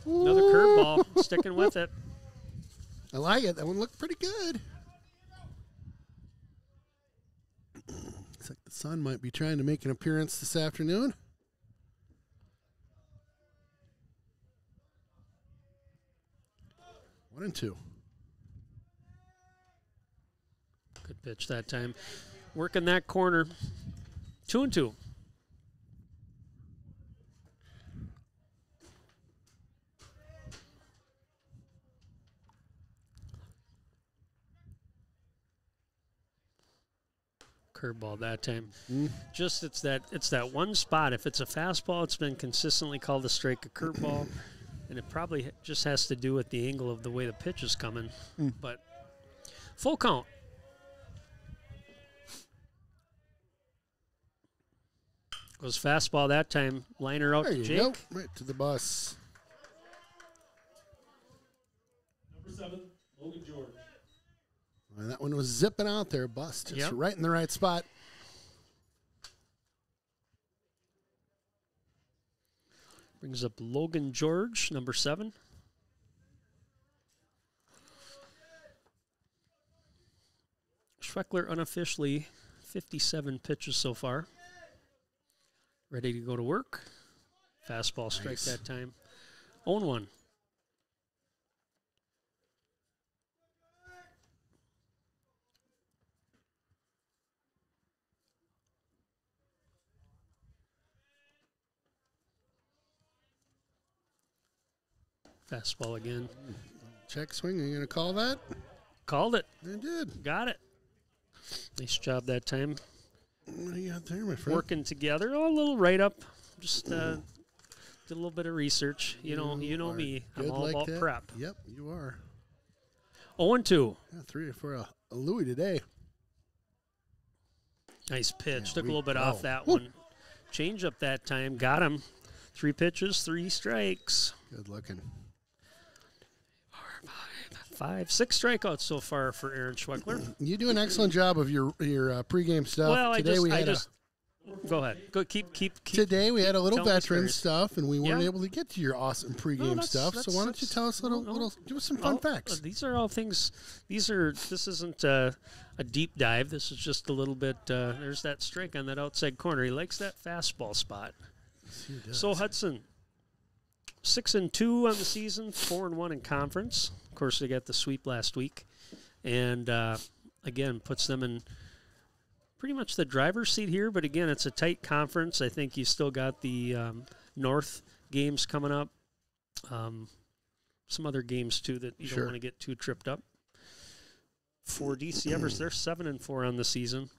Another curveball, sticking with it. I like it. That one looked pretty good. Looks like the sun might be trying to make an appearance this afternoon. One and two. Good pitch that time. Working that corner. 2-2. Curveball that time. Just it's that one spot. If it's a fastball, it's been consistently called a strike, a curveball, and it probably just has to do with the angle of the way the pitch is coming. But full count. Goes fastball that time. Liner out There to you Jake. go. Right to the bus. Number 7, Logan George. And that one was zipping out there, bus. Just Yep. right in the right spot. Brings up Logan George, number 7. Schweckler unofficially 57 pitches so far. Ready to go to work. Fastball strike Nice. that time. 0-1. Fastball again. Check swing. Are you going to call that? Called it. I did. Got it. Nice job that time. What do you got there, my friend? Working together. Oh, a little write up. Just did a little bit of research. You know are me. I'm good all like about that. prep. Yep, you are. 0-2. Yeah, 3 for a Louis today. Nice pitch. Yeah, Took a little bit off that one. Change up that time. Got him. 3 pitches, 3 strikes. Good looking. 4, 5, 6 strikeouts so far for Aaron Schweckler. You do an excellent job of your pregame stuff. Well, Today go ahead. Go keep. Today we had a little veteran stories. stuff, and we weren't able to get to your awesome pregame stuff. So why don't you tell us give us some fun facts? These are all things. This isn't a deep dive. This is just a little bit. There's that strike on that outside corner. He likes that fastball spot. Yes, he does. So Hudson, 6-2 on the season, 4-1 in conference. Of course, they got the sweep last week, and again puts them in pretty much the driver's seat here. But again, it's a tight conference. I think you still got the North games coming up. Some other games too that you don't want to get too tripped up. For DC Everest, they're 7-4 on the season.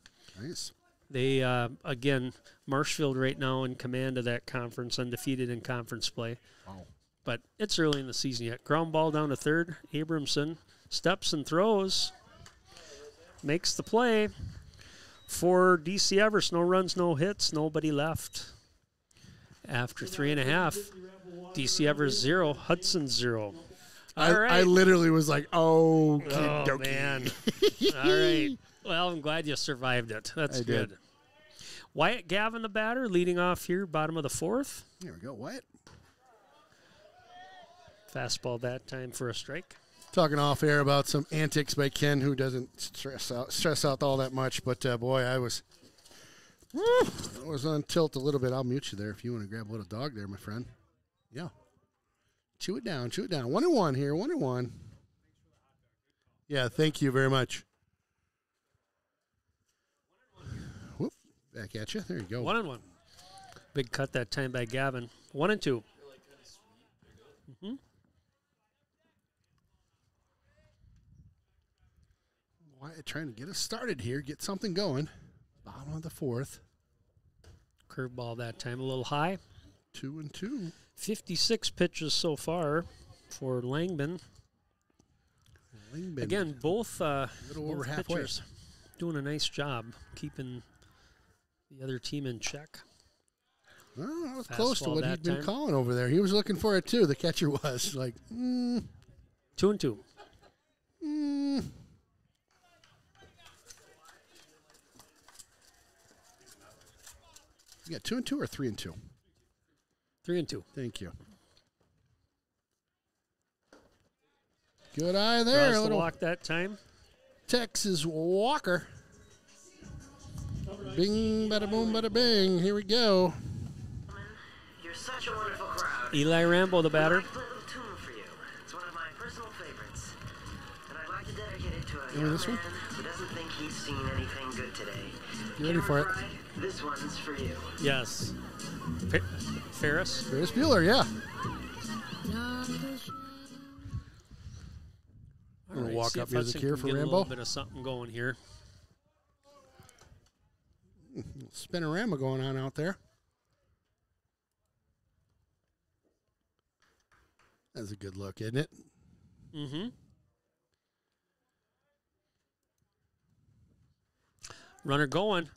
Nice. They again, Marshfield right now in command of that conference, undefeated in conference play. Wow. But it's early in the season yet. Ground ball down to third. Abramson steps and throws. Makes the play. For DC Everest, no runs, no hits, nobody left. After 3.5, DC Everest 0, Hudson 0. I literally was like, oh man. All right. Well, I'm glad you survived it. That's good. Wyatt Gavin, the batter, leading off here, bottom of the 4th. There we go, Wyatt. Fastball that time for a strike. Talking off air about some antics by Ken, who doesn't stress out all that much. But boy, I was on tilt a little bit. I'll mute you there if you want to grab a little dog there, my friend. Yeah. Chew it down. 1-1 here. 1-1. Yeah, thank you very much. Whoop. Back at you. There you go. 1-1. Big cut that time by Gavin. 1-2. Mm-hmm. Wyatt trying to get us started here, get something going. Bottom of the 4th. Curveball that time a little high. 2-2. 56 pitches so far for Langman. Again, both over halfway. pitchers doing a nice job keeping the other team in check. Well, that was close to what he'd been time. calling over there. He was looking for it, too. The catcher was like, 2-2. You got 2-2 or 3-2? 3-2. Thank you. Good eye there. Draws the walk that time. Texas Walker. Bing, bada boom, bada bing. Here we go. You're such a wonderful crowd. Eli Rambo, the batter. I'd like to play a little tune for you. It's one of my personal favorites. And I'd like to dedicate it to a young this one? man who doesn't think he's seen anything good today. You ready for it? This one's for you. Yes. Ferris. Ferris Bueller, yeah. All Little right, walk-up music Hudson here can for get Rambo. A little bit of something going here. Spinorama going on out there. That's a good look, isn't it? Mm-hmm. Runner going.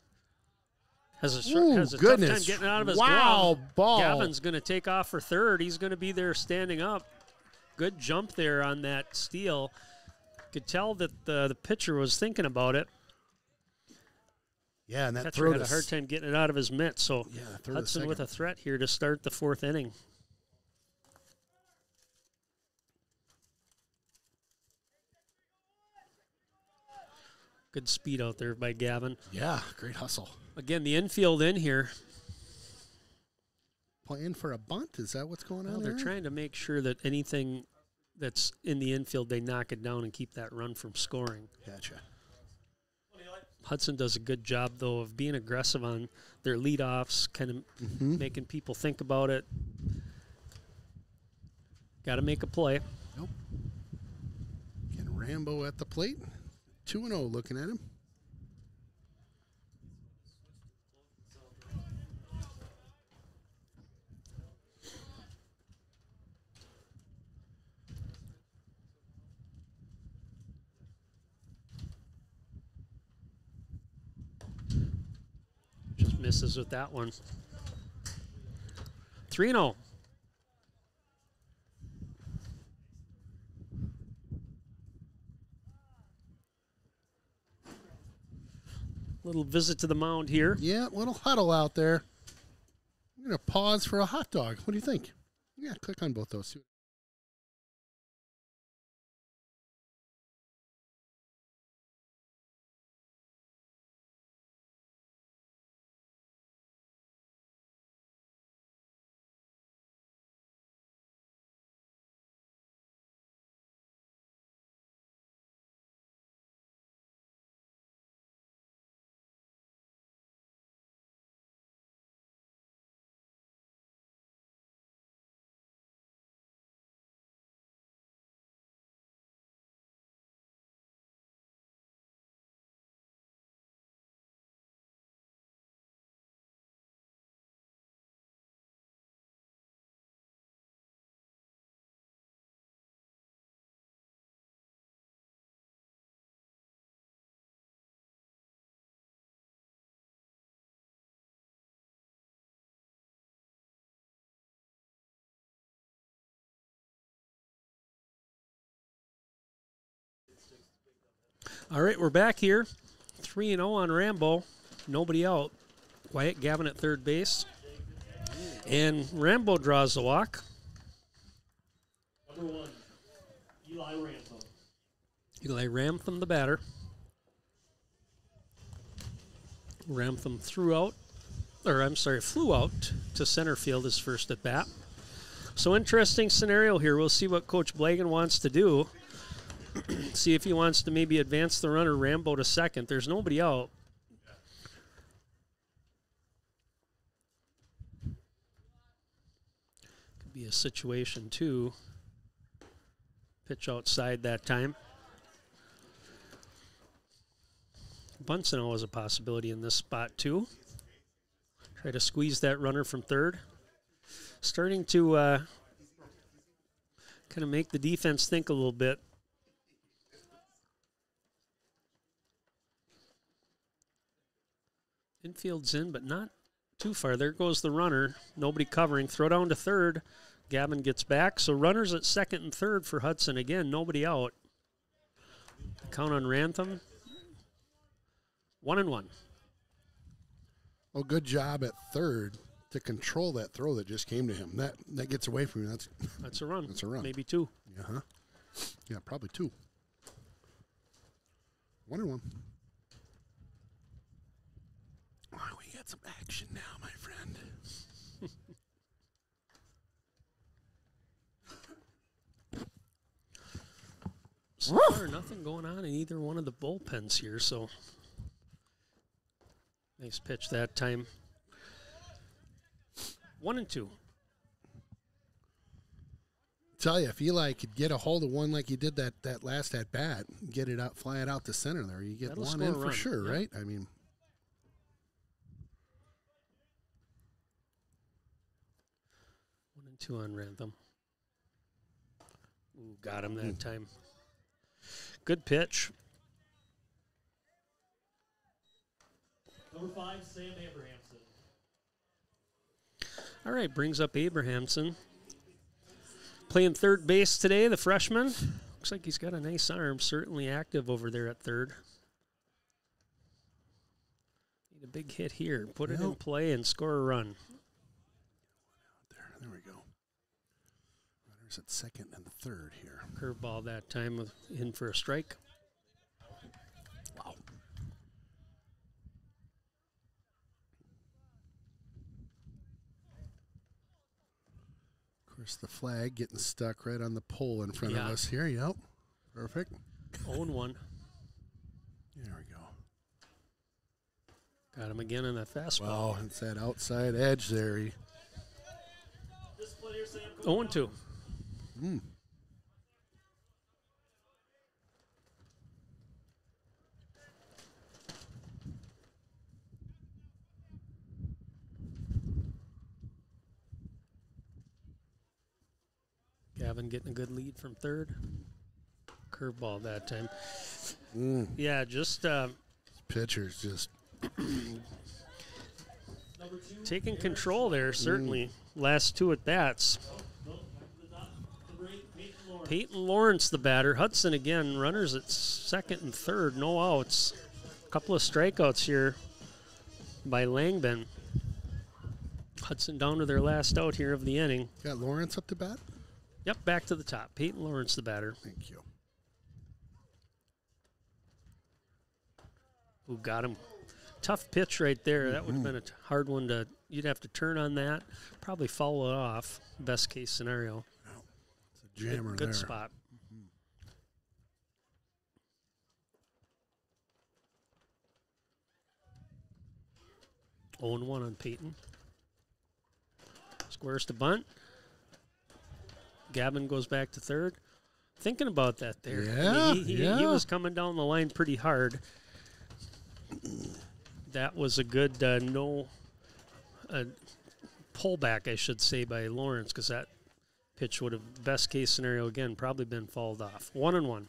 Has a tough time getting it out of his glove. Ball. Gavin's going to take off for third. He's going to be there standing up. Good jump there on that steal. Could tell that the pitcher was thinking about it. Yeah, and that Catcher had a hard time getting it out of his mitt. So Hudson with a threat here to start the 4th inning. Good speed out there by Gavin. Yeah, great hustle. Again, the infield in here. Playing for a bunt? Is that what's going on there? They're trying to make sure that anything that's in the infield, they knock it down and keep that run from scoring. Gotcha. Hudson does a good job, though, of being aggressive on their leadoffs, kind of making people think about it. Got to make a play. Nope. Again, Rambo at the plate. 2-0 looking at him. Just misses with that one. 3-0. Little visit to the mound here. Yeah, little huddle out there. I'm going to pause for a hot dog. What do you think? Yeah, click on both those. All right, we're back here. 3-0 on Rambo. Nobody out. Wyatt Gavin at third base. And Rambo draws the walk. Number 1, Eli Rantham. Eli Ramtham, the batter. Ramtham flew out to center field his first at bat. So interesting scenario here. We'll see what Coach Blagan wants to do. See if he wants to maybe advance the runner Rambo to second. There's nobody out. Could be a situation too. Pitch outside that time. Bunsen always a possibility in this spot too. Try to squeeze that runner from third. Starting to kind of make the defense think a little bit. Infield's in, but not too far. There goes the runner. Nobody covering. Throw down to third. Gavin gets back. So runners at second and third for Hudson. Again, nobody out. Count on Rantham. 1-1. Well, good job at third to control that throw that just came to him. That gets away from you. That's a run. That's a run. Maybe 2. Uh-huh. Yeah, probably 2. 1-1. Oh, we got some action now, my friend. So far, nothing going on in either one of the bullpens here, so nice pitch that time. 1-2. Tell you, if Eli could get a hold of one like he did that last at bat, get it out, fly it out to center there, you get That'll one score in a for run. sure, Yep. right? I mean, 1-2 on Rantham. Ooh, got him that time. Good pitch. Number 5, Sam Abrahamson. All right, brings up Abrahamson. Playing third base today, the freshman. Looks like he's got a nice arm, certainly active over there at third. Need a big hit here. Put it in play and score a run. there we go. Runners at second and third here. Curveball that time in for a strike. Wow. Of course, the flag getting stuck right on the pole in front of us here. Yep. Perfect. 0-1. There we go. Got him again in that fastball. Wow, it's that outside edge there. 0-2. Gavin getting a good lead from third. Curveball that time. Yeah, just Pitcher's just taking control there, certainly. Last 2 at bats. Peyton Lawrence, the batter. Hudson again, runners at second and third, no outs. couple of strikeouts here by Langben. Hudson down to their last out here of the inning. Got Lawrence up to bat? Yep, back to the top. Peyton Lawrence, the batter. Thank you. Who got him? Tough pitch right there. That would have been a hard one to. You'd have to turn on that, probably foul it off. Best case scenario. It's a jammer Good there. spot. 0-1 on Peyton. Squares to bunt. Gavin goes back to third. Thinking about that there. Yeah, He was coming down the line pretty hard. That was a good pullback, I should say, by Lawrence, because that pitch would have, best case scenario again, probably been fouled off. 1-1.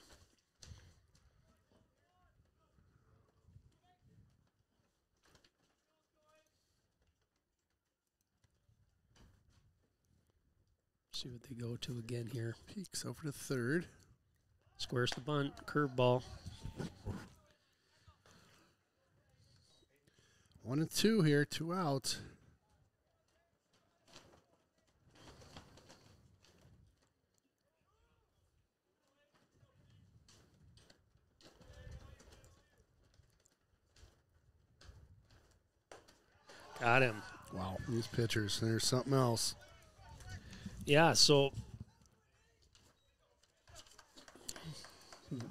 See what they go to again here. Peeks over to third. Squares the bunt, curveball. 1-2 here, 2 outs. Got him. Wow, these pitchers, there's something else. Yeah, so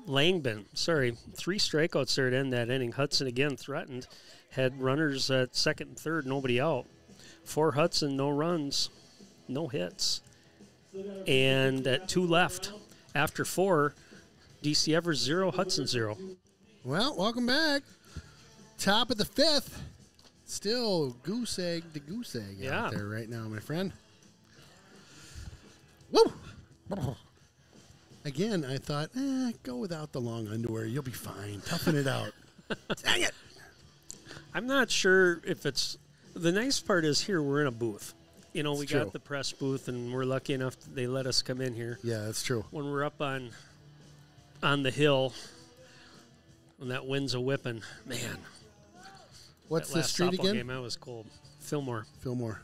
Langben, 3 strikeouts there to end that inning. Hudson again threatened, had runners at second and third, nobody out. For Hudson, no runs, no hits. And at 2 left, after 4, DC Everest 0, Hudson 0. Well, welcome back. Top of the 5th. Still goose egg to goose egg out there right now, my friend. Woo! Again, I thought, go without the long underwear. You'll be fine. Toughen it out. Dang it! I'm not sure if it's... The nice part is here we're in a booth. You know, we got the press booth, and we're lucky enough that they let us come in here. Yeah, that's true. When we're up on the hill, when that wind's a-whipping, man. What's that the last street softball again? Game, that was cold. Fillmore. Fillmore.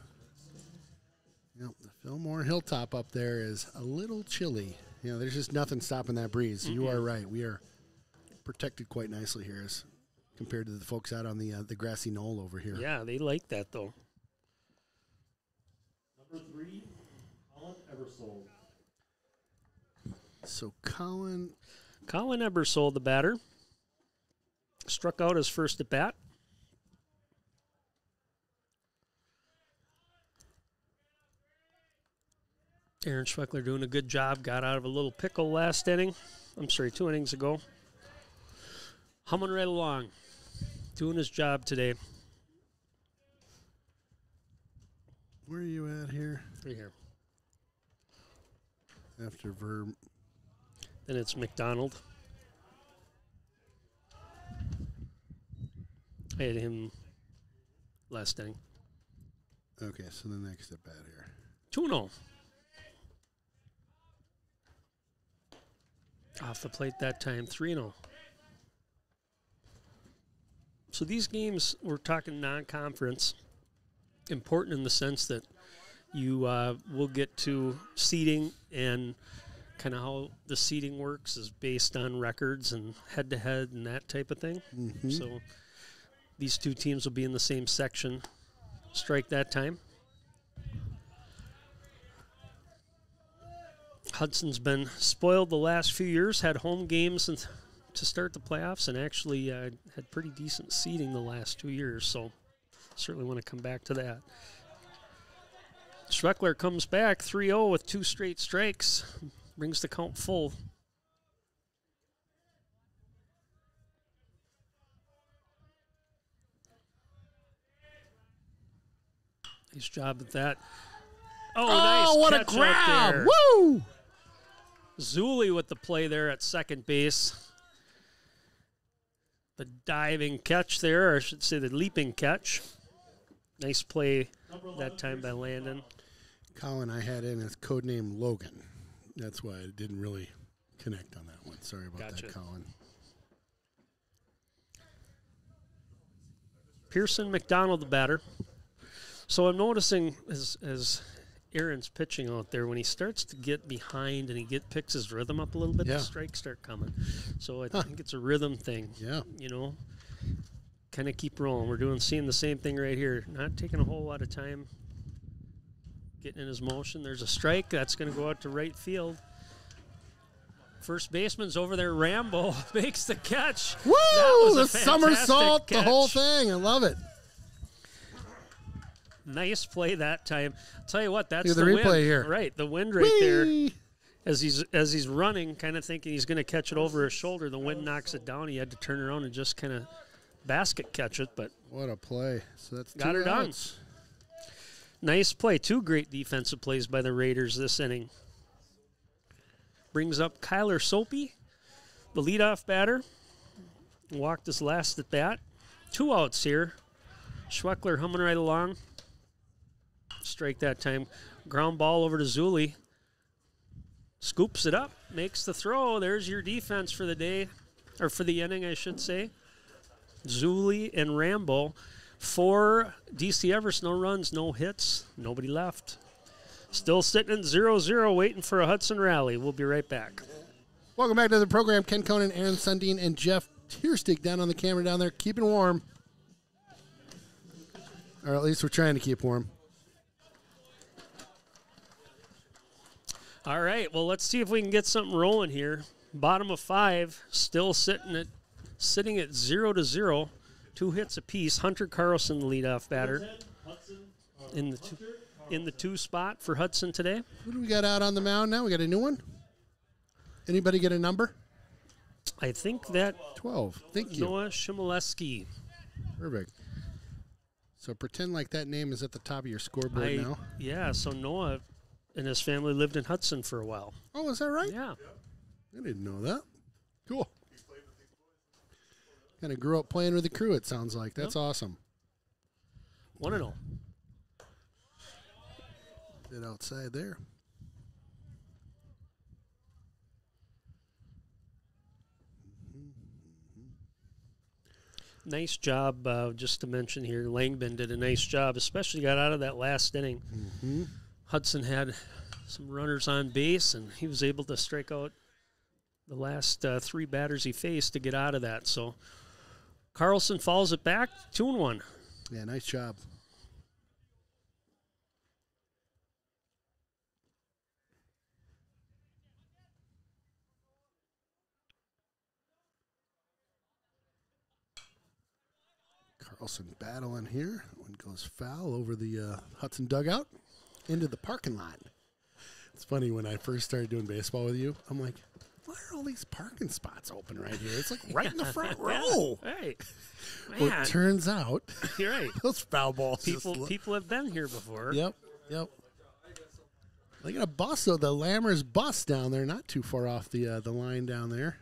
Yep, the Fillmore hilltop up there is a little chilly. You know, there's just nothing stopping that breeze. You are right. We are protected quite nicely here as compared to the folks out on the grassy knoll over here. Yeah, they like that, though. Number 3, Colin Eversold. So Colin Eversold, the batter, struck out his first at bat. Aaron Schweckler doing a good job. Got out of a little pickle last inning. 2 innings ago. Humming right along. Doing his job today. Where are you at here? Right here. After Verb. Then it's McDonald. I had him last inning. Okay, so the next at bat here. 2-0. Off the plate that time, 3-0. So these games, we're talking non-conference, important in the sense that you will get to seeding, and kind of how the seeding works is based on records and head-to-head and that type of thing. Mm-hmm. So these 2 teams will be in the same section. Strike that time. Hudson's been spoiled the last few years, had home games to start the playoffs, and actually had pretty decent seeding the last 2 years, so certainly want to come back to that. Schweckler comes back 3-0 with 2 straight strikes, brings the count full. Nice job at that. Oh, nice what a catch grab! out there. Woo! Zuli with the play there at second base. The diving catch there, or I should say the leaping catch. Nice play that time by Landon. Colin, I had in his code name Logan. That's why I didn't really connect on that one. Sorry about that, Colin. Pearson McDonald, the batter. So I'm noticing as Aaron's pitching out there, when he starts to get behind and picks his rhythm up a little bit, the strikes start coming. So I think it's a rhythm thing. Yeah. Kind of keep rolling. We're seeing the same thing right here. Not taking a whole lot of time getting in his motion. There's a strike. That's going to go out to right field. First baseman's over there. Rambo makes the catch. Woo! That was The a somersault, fantastic the whole catch. thing. I love it. Nice play that time. I'll tell you what, that's Look at the replay wind. here. Right, the wind right Whee! there. As he's running, kind of thinking he's going to catch it over his shoulder, the wind knocks it down. He had to turn around and just kind of basket catch it, but What a play. So that's got her done. Nice play. 2 great defensive plays by the Raiders this inning. Brings up Kyler Soapy, the leadoff batter. Walked his last at bat. 2 outs here. Schweckler humming right along. Strike that time. Ground ball over to Zuli. Scoops it up. Makes the throw. There's your defense for the day. Or for the inning, I should say. Zuli and Rambo. For DC Everest, no runs, no hits. Nobody left. Still sitting at 0-0, waiting for a Hudson rally. We'll be right back. Welcome back to the program. Ken Conan, Aaron Sundin, and Jeff Tierstick down on the camera down there, keeping warm. Or at least we're trying to keep warm. All right, well, let's see if we can get something rolling here. Bottom of 5, still sitting at 0-0. 2 hits apiece. Hunter Carlson, the leadoff batter, in the 2 spot for Hudson today. Who do we got out on the mound now? We got a new one? Anybody get a number? I think that 12. Thank you. Noah Shimoleski. Perfect. So pretend like that name is at the top of your scoreboard now. Yeah, so Noah and his family lived in Hudson for a while. Oh, is that right? Yeah. I didn't know that. Cool. Kind of grew up playing with the crew, it sounds like. That's awesome. 1-0. Bit outside there. Nice job, just to mention here. Langman did a nice job, especially got out of that last inning. Mm-hmm. Hudson had some runners on base, and he was able to strike out the last 3 batters he faced to get out of that. So Carlson follows it back, 2-1. Yeah, nice job. Carlson battling here. One goes foul over the Hudson dugout into the parking lot. It's funny, when I first started doing baseball with you, I'm like, why are all these parking spots open right here? It's like right in the front row. Hey, Well, it turns out you're right. those foul balls. People have been here before. Yep. Look at a bus, though. The Lammers bus down there, not too far off the line down there.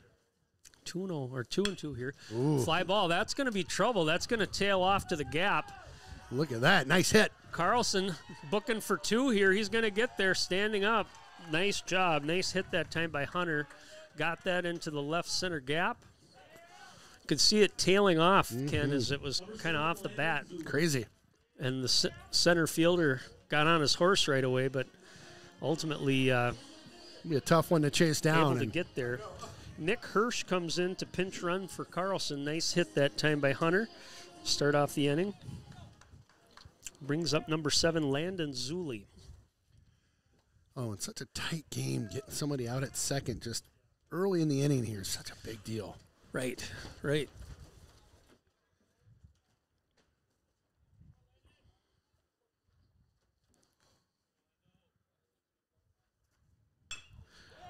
2-0 or 2-2 here. Ooh. Fly ball. That's going to be trouble. That's going to tail off to the gap. Look at that. Nice hit. Carlson booking for 2 here. He's going to get there standing up. Nice job. Nice hit that time by Hunter. Got that into the left center gap. Could see it tailing off, Ken, as it was kind of off the bat. Crazy. And the center fielder got on his horse right away, but ultimately Be a tough one to chase down. able to get there. Nick Hirsch comes in to pinch run for Carlson. Nice hit that time by Hunter. Start off the inning. Brings up number 7, Landon Zuli. Oh, it's such a tight game. Getting somebody out at second just early in the inning here is such a big deal. Right.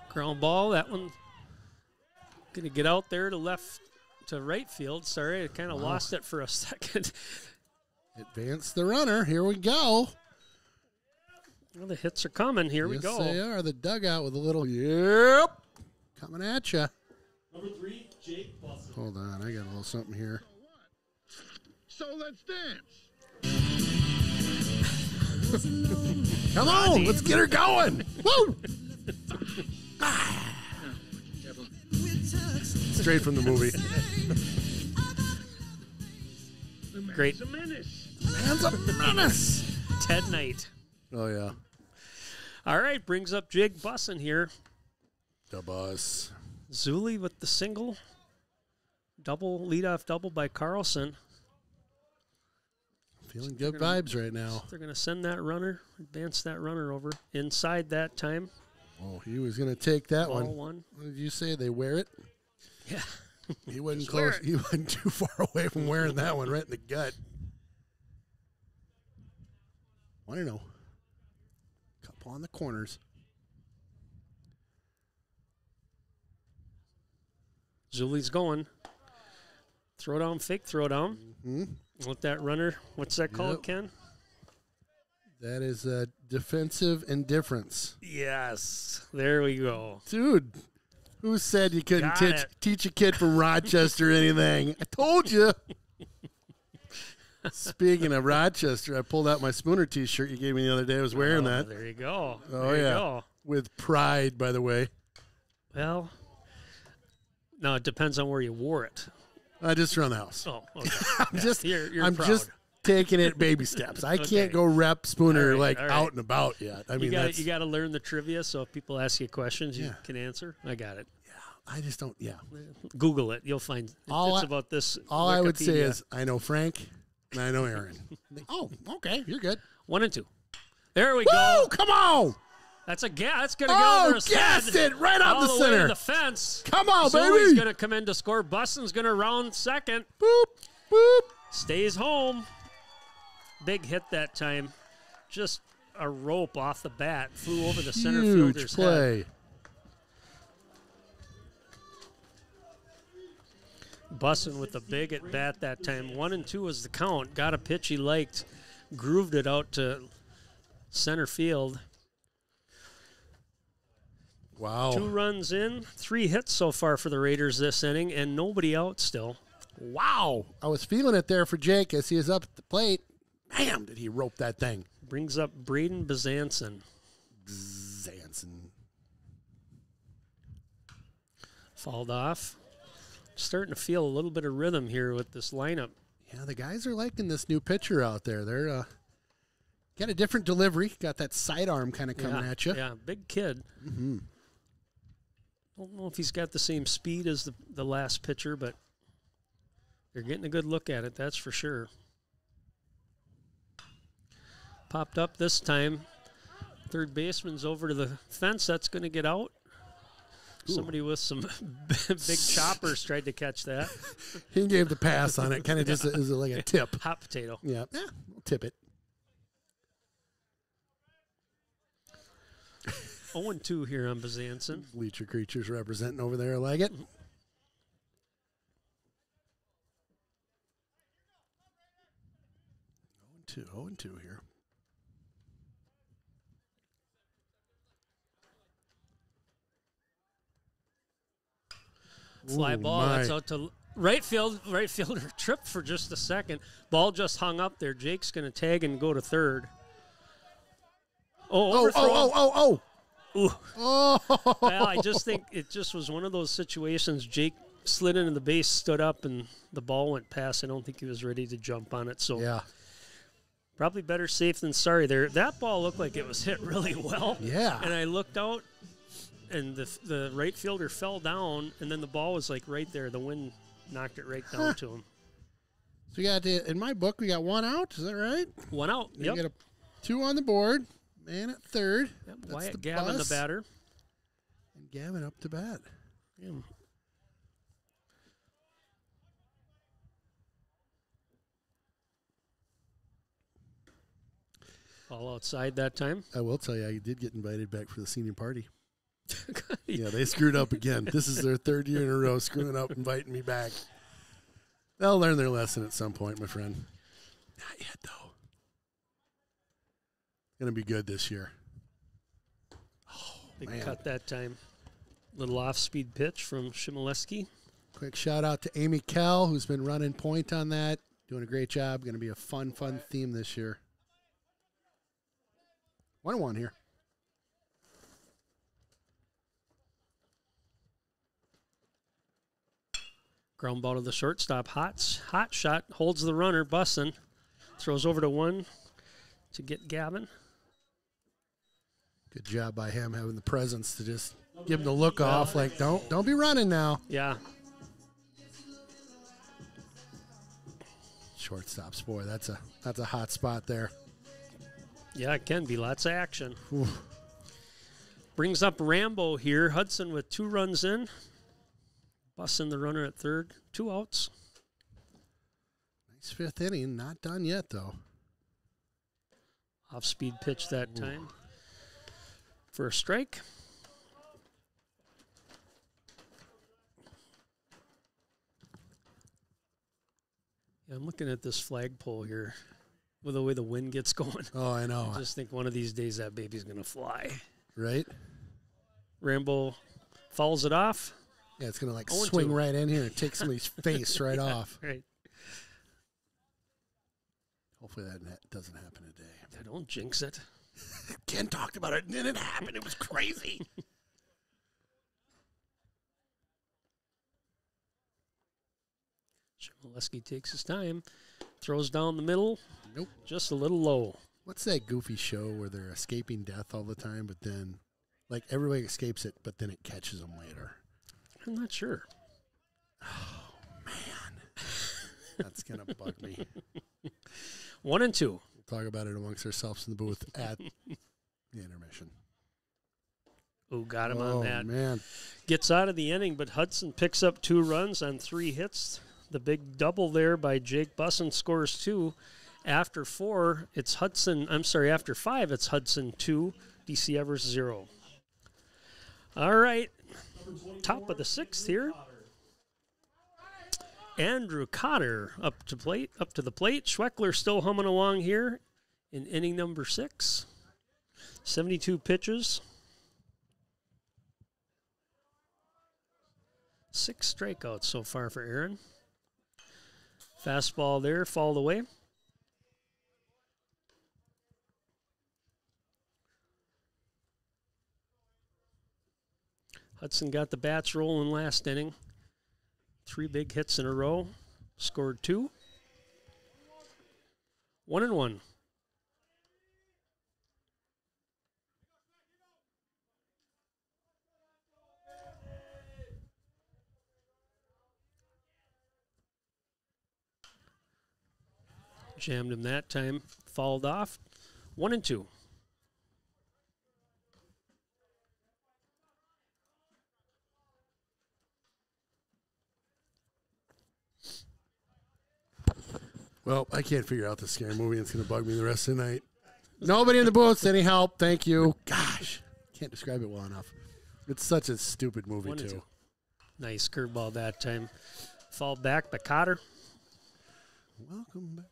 Ground ball. That one going to get out there to right field. Sorry, I kind of lost it for a second. Advance the runner. Here we go. Well, the hits are coming. Here we go. Yes, they are. The dugout with a little, yep, coming at you. Number 3, Jake Bussett. Hold on. I got a little something here. So let's dance. Come on. Let's get her going. Woo! Straight from the movie. Great. He's a menace. Man's a menace. Ted Knight. Oh, yeah. All right, brings up Jake Bussin here. The bus. Zuli with the single. Leadoff double by Carlson. Feeling good vibes right now. They're going to send that runner, advance that runner over. Inside that time. Oh, he was going to take that Ball one. one. What did you say? They wear it? Yeah. He wasn't close. He wasn't too far away from wearing that one right in the gut. 1-0. Couple on the corners. Zuli's going. Throw down, fake throw down. Mm-hmm. Let that runner, what's that called, Ken? That is defensive indifference. Yes. There we go. Dude, who said you couldn't Got teach a kid from Rochester anything? I told you. Speaking of Rochester, I pulled out my Spooner T-shirt you gave me the other day. I was wearing that. There you go. Oh, there you yeah. go. With pride, by the way. Well, no, it depends on where you wore it. Just around the house. Oh, okay. I'm proud. just taking it baby steps. I Okay. can't go rep Spooner All right. out and about yet. I mean, you got to learn the trivia, so if people ask you questions, you can answer. I got it. I just don't. Yeah. Google it. You'll find it's about this. All I would say Wikipedia. is I know Frank and I know Aaron. Oh, okay. You're good. 1 and 2. There we Woo! go. Come on. That's a That's going to go over his guessed head. it right out all the the way center. to the fence. Come on, Zoe's baby. going to come in to score. Bussin's going to round second. Boop, boop. Stays home. Big hit that time. Just a rope off the bat. Flew over the center Huge fielder's play. head. Bussin with the big at bat that time. 1 and 2 was the count. Got a pitch he liked. Grooved it out to center field. Wow. 2 runs in. 3 hits so far for the Raiders this inning, and nobody out still. Wow. I was feeling it there for Jake as he was up at the plate. Bam, did he rope that thing. Brings up Braden Bezanson. Zanson. Fouled off. Starting to feel a little bit of rhythm here with this lineup. Yeah, the guys are liking this new pitcher out there. They're got a different delivery. Got that sidearm kind of coming at you. Yeah, big kid. Mm-hmm. Don't know if he's got the same speed as the last pitcher, but they're getting a good look at it, that's for sure. Popped up this time. Third baseman's over to the fence. That's going to get out. Ooh. Somebody with some big choppers tried to catch that. He gave the pass on it. Kind of just is like a tip. Hot potato. Yeah, we'll tip it. 0-2 here on Bezanson. Bleacher Creatures representing over there. I like it. Oh and two here. Fly ball. That's out to right field. Right fielder tripped for just a second. Ball just hung up there. Jake's going to tag and go to third. Oh. Ooh. Oh. Well, I just think it just was one of those situations. Jake slid into the base, stood up, and the ball went past. I don't think he was ready to jump on it. So yeah, probably better safe than sorry there. That ball looked like it was hit really well. Yeah. And I looked out, and the right fielder fell down, and then the ball was like right there. The wind knocked it right down to him. So we got in my book, we got 1 out. Is that right? 1 out. Yep. We got 2 on the board. Man at third. Yep. Wyatt Gavin, the batter. And Gavin up to bat. Yeah. All outside that time. I will tell you, I did get invited back for the senior party. Yeah, they screwed up again. This is their 3rd year in a row screwing up, inviting me back. They'll learn their lesson at some point, my friend. Not yet, though. Going to be good this year. Oh, Big man. cut that time. Little off-speed pitch from Shimoleski. Quick shout out to Amy Kell, who's been running point on that. Doing a great job. Going to be a fun theme this year. 1-1 here. Ground ball to the shortstop. Hot shot. Holds the runner. Bussin. Throws over to one to get Gavin. Good job by him having the presence to just give him the look off, like don't be running now. Yeah. Shortstops, boy, that's a hot spot there. Yeah, it can be. Lots of action. Ooh. Brings up Rambo here. Hudson with 2 runs in. Bussin the runner at third. 2 outs. Nice 5th inning. Not done yet, though. Off-speed pitch that time for a strike. Yeah, I'm looking at this flagpole here with the way the wind gets going. Oh, I know. I just think one of these days that baby's going to fly. Right? Rambo fouls it off. Yeah, it's going to like swing right in here and take somebody's face right off. Right. Hopefully that doesn't happen today. Don't jinx it. Ken talked about it, and then it happened. It was crazy. Chmielewski takes his time. Throws down the middle. Nope. Just a little low. What's that goofy show where they're escaping death all the time, but then, like, everybody escapes it, but then it catches them later? I'm not sure. Oh, man. That's going to bug me. 1-2. We'll talk about it amongst ourselves in the booth at the intermission. Oh, got him on that. Man. Gets out of the inning, but Hudson picks up 2 runs on 3 hits. The big double there by Jake Bussin scores 2. After 4, it's Hudson. I'm sorry, after 5, it's Hudson 2, DC Everest 0. All right. Top of the 6th here. Andrew Cotter up to the plate. Schweckler still humming along here in inning number 6. 72 pitches. 6 strikeouts so far for Aaron. Fastball there, fouled away. Hudson got the bats rolling last inning. 3 big hits in a row. Scored 2. 1-1. Jammed him that time. Fouled off. 1-2. Well, I can't figure out the scary movie. It's going to bug me the rest of the night. Nobody in the booth. Any help? Thank you. Gosh, can't describe it well enough. It's such a stupid movie, too. Nice curveball that time. Fall back by Cotter. Welcome back.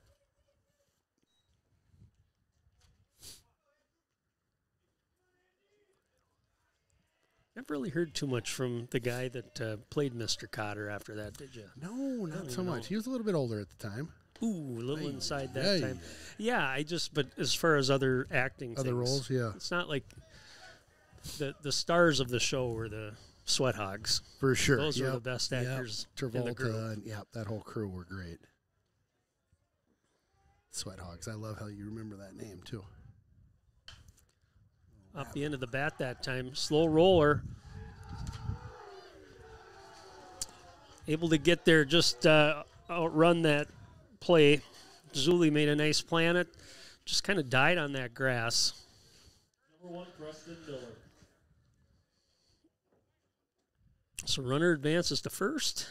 Never really heard too much from the guy that played Mr. Cotter after that, did you? No, not so much. He was a little bit older at the time. Ooh, a little inside that time. Yeah, but as far as other acting other roles, yeah. It's not like the stars of the show were the Sweat Hogs. For sure. Those were the best actors in the group. Travolta, and that whole crew were great. Sweat Hogs. I love how you remember that name, too. Off the end of the bat that time. Slow roller. Able to get there, just outrun that play. Zuli made a nice play on it. Just kind of died on that grass. Number 1, Preston Miller. So runner advances to first.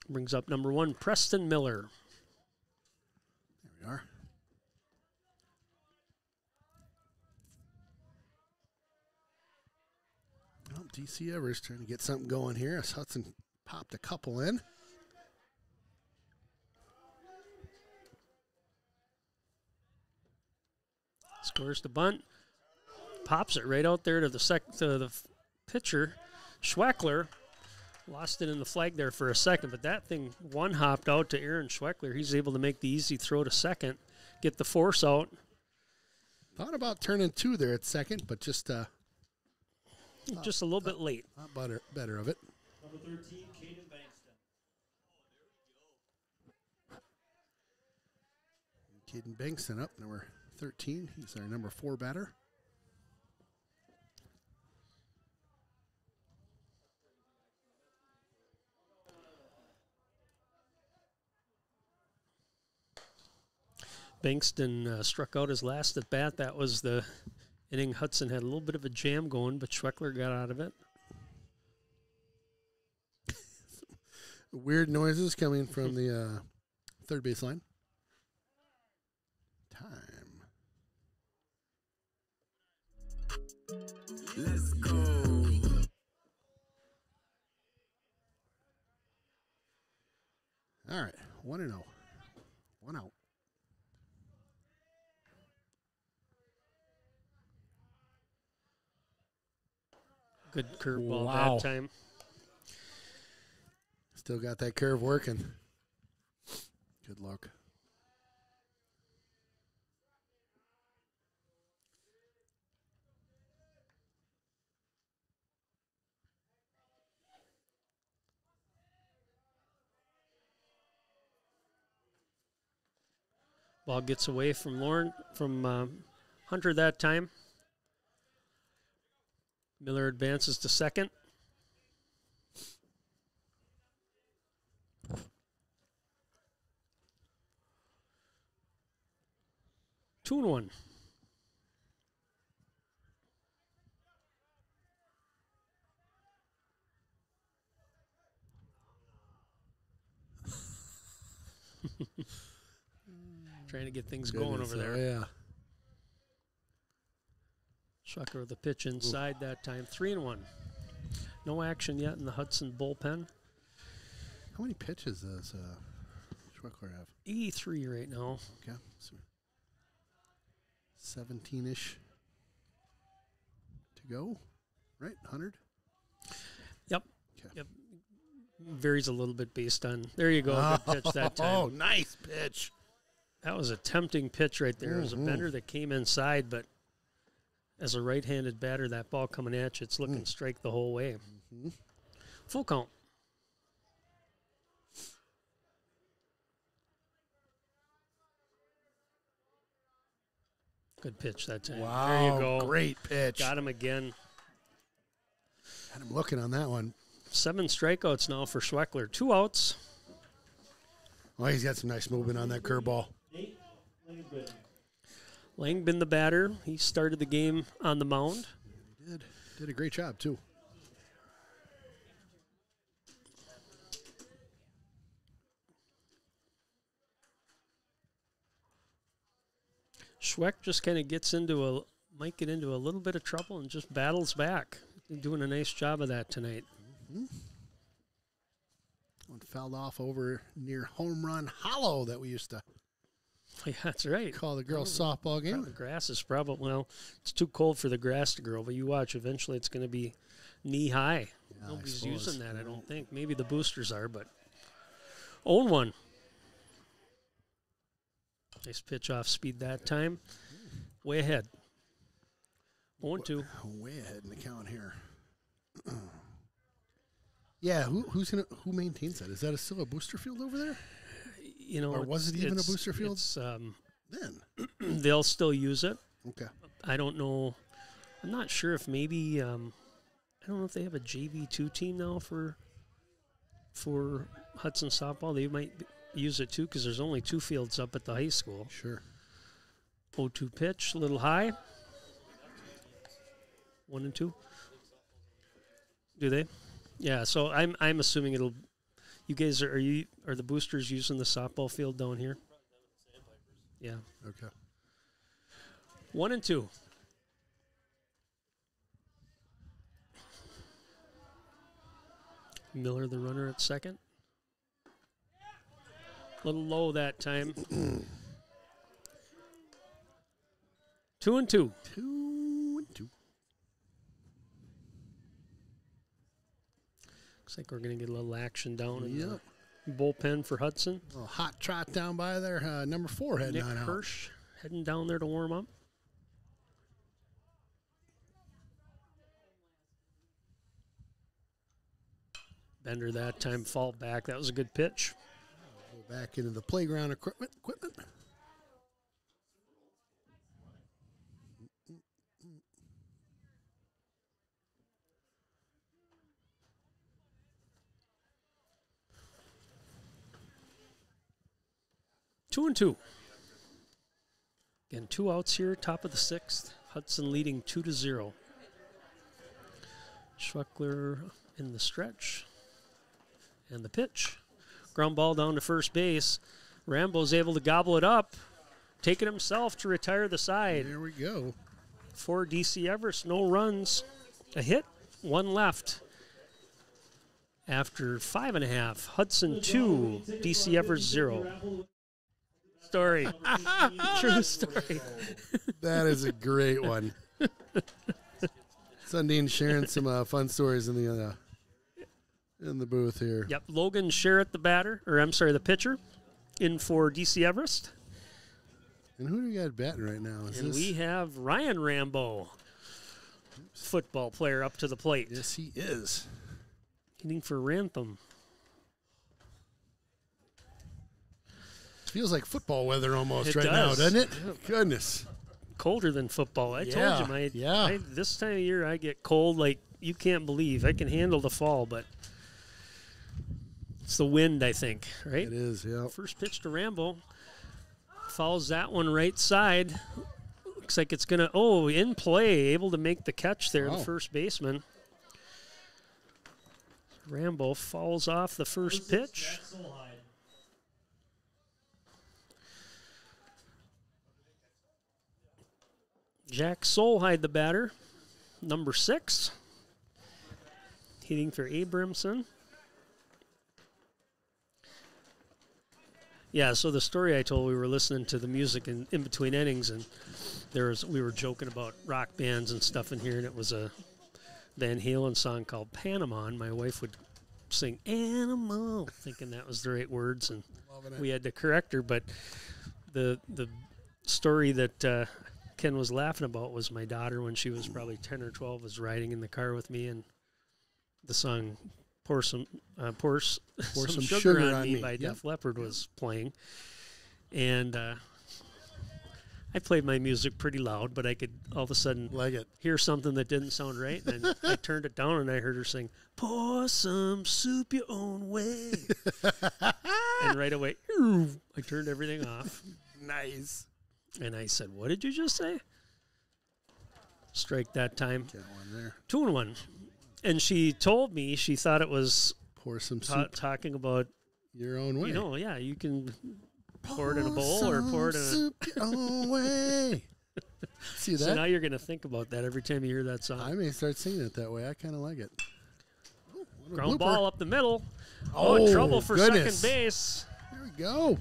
Brings up number 1, Preston Miller. There we are. Well, DC Everest trying to get something going here as Hudson popped a couple in. Scores the bunt. Pops it right out there to the pitcher. Schweckler lost it in the flag there for a second, but that thing one-hopped out to Aaron Schweckler. He's able to make the easy throw to second, get the force out. Thought about turning 2 there at second, but just a little bit late. Better of it. Number 13, Caden Bankston. Caden Bankston up, number 13. He's our number 4 batter. Bankston struck out his last at bat. That was the inning Hudson had a little bit of a jam going, but Schweckler got out of it. Weird noises coming from the third base line. Time. Let's go. All right, 1-0. 1 out. Good curveball Wow. that time. Still got that curve working. Good luck. Ball gets away from Hunter that time. Miller advances to second. Two and one. Trying to get things going over there. Yeah. Schweckler with the pitch inside that time. 3-1. No action yet in the Hudson bullpen. How many pitches does Schweckler have? 83 right now. Okay. 17-ish to go, right? 100? Yep. Okay. Yep. Varies a little bit based on. There you go. Good pitch that time. Oh, nice pitch. That was a tempting pitch right there. It was a bender that came inside, but as a right-handed batter, that ball coming at you, it's looking strike the whole way. Full count. Good pitch that time. Wow. There you go. Great pitch. Got him again. Had him looking on that one. 7 strikeouts now for Schweckler. 2 outs. Well, he's got some nice movement on that curveball. Nate Langford. Langbin the batter. He started the game on the mound. He did. Did a great job, too. Schweck just kind of might get into a little bit of trouble and just battles back. He's doing a nice job of that tonight. One fouled off over near Home Run Hollow that we used to Yeah, that's right. call the girls' softball game. The grass is probably, well, it's too cold for the grass to grow, but you watch, eventually it's going to be knee high. Yeah, I Nobody's suppose. using that, I don't think. Maybe the boosters are, but 0-1. Nice pitch off speed that time. Way ahead. 0-2. Way ahead in the count here. Yeah, who maintains that? Is that still a booster field over there? You know, Or was it even a booster field? It's, Then. they'll still use it. Okay. I don't know. I'm not sure if maybe I don't know if they have a JV2 team now for Hudson softball. They might use it too because there's only 2 fields up at the high school. Sure. 0-2 pitch, a little high. 1-2. Do they? Yeah. So I'm assuming it'll. You guys are the boosters using the softball field down here? Yeah. Okay. 1-2. Miller, the runner at second. A little low that time. 2-2. 2-2. Looks like we're going to get a little action down in Yep. the bullpen for Hudson. A little hot trot down by there. Number 4 heading Nick on out. Hirsch heading down there to warm up. Bender that time fall back. That was a good pitch. Go back into the playground equipment. 2-2. Again, 2 outs here, top of the 6th. Hudson leading 2-0. Schweckler in the stretch. And the pitch. Ground ball down to first base. Rambo's able to gobble it up. Take it himself to retire the side. There we go. For DC Everest, no runs. A hit, 1 left. After 5.5, Hudson 2, DC Everest 0. Story. True story. That is a great one. Sundin sharing some fun stories in the booth here. Yep, Logan Sherritt, the pitcher, in for DC Everest. And who do we got batting right now? We have Ryan Rambo, football player, up to the plate. Yes, he is. Hitting for Rantham. Feels like football weather almost It now, does. doesn't it? Goodness. Colder than football. I told you, this time of year I get cold like you can't believe. I can handle the fall, but it's the wind, I think, right? It is, yeah. First pitch to Rambo. Fouls that one right side. Looks like it's going to, in play, able to make the catch there, the first baseman. Rambo fouls off the first pitch. Jack Solheim, the batter, number 6. Hitting for Abramson. Yeah, so the story I told, we were listening to the music in between innings, and we were joking about rock bands and stuff in here, and it was a Van Halen song called Panama, and my wife would sing Animal, thinking that was the right words, and we had to correct her. But the story that Ken was laughing about was my daughter, when she was probably 10 or 12, was riding in the car with me, and the song Pour Some Sugar on Me by Def Leppard was playing. And I played my music pretty loud, but I could all of a sudden hear something that didn't sound right. And I turned it down, and I heard her sing, "Pour some soup your own way." And right away, I turned everything off. Nice. And I said, "What did you just say?" Strike that time. Got one there. 2-1. And she told me she thought it was pour some soup. Talking about your own way. You know, yeah, you can pour it in a bowl or pour it in soup your own way. See that? So now you're going to think about that every time you hear that song. I may start singing it that way. I kind of like it. Ground ball up the middle. Oh, trouble for goodness. second base. There we go.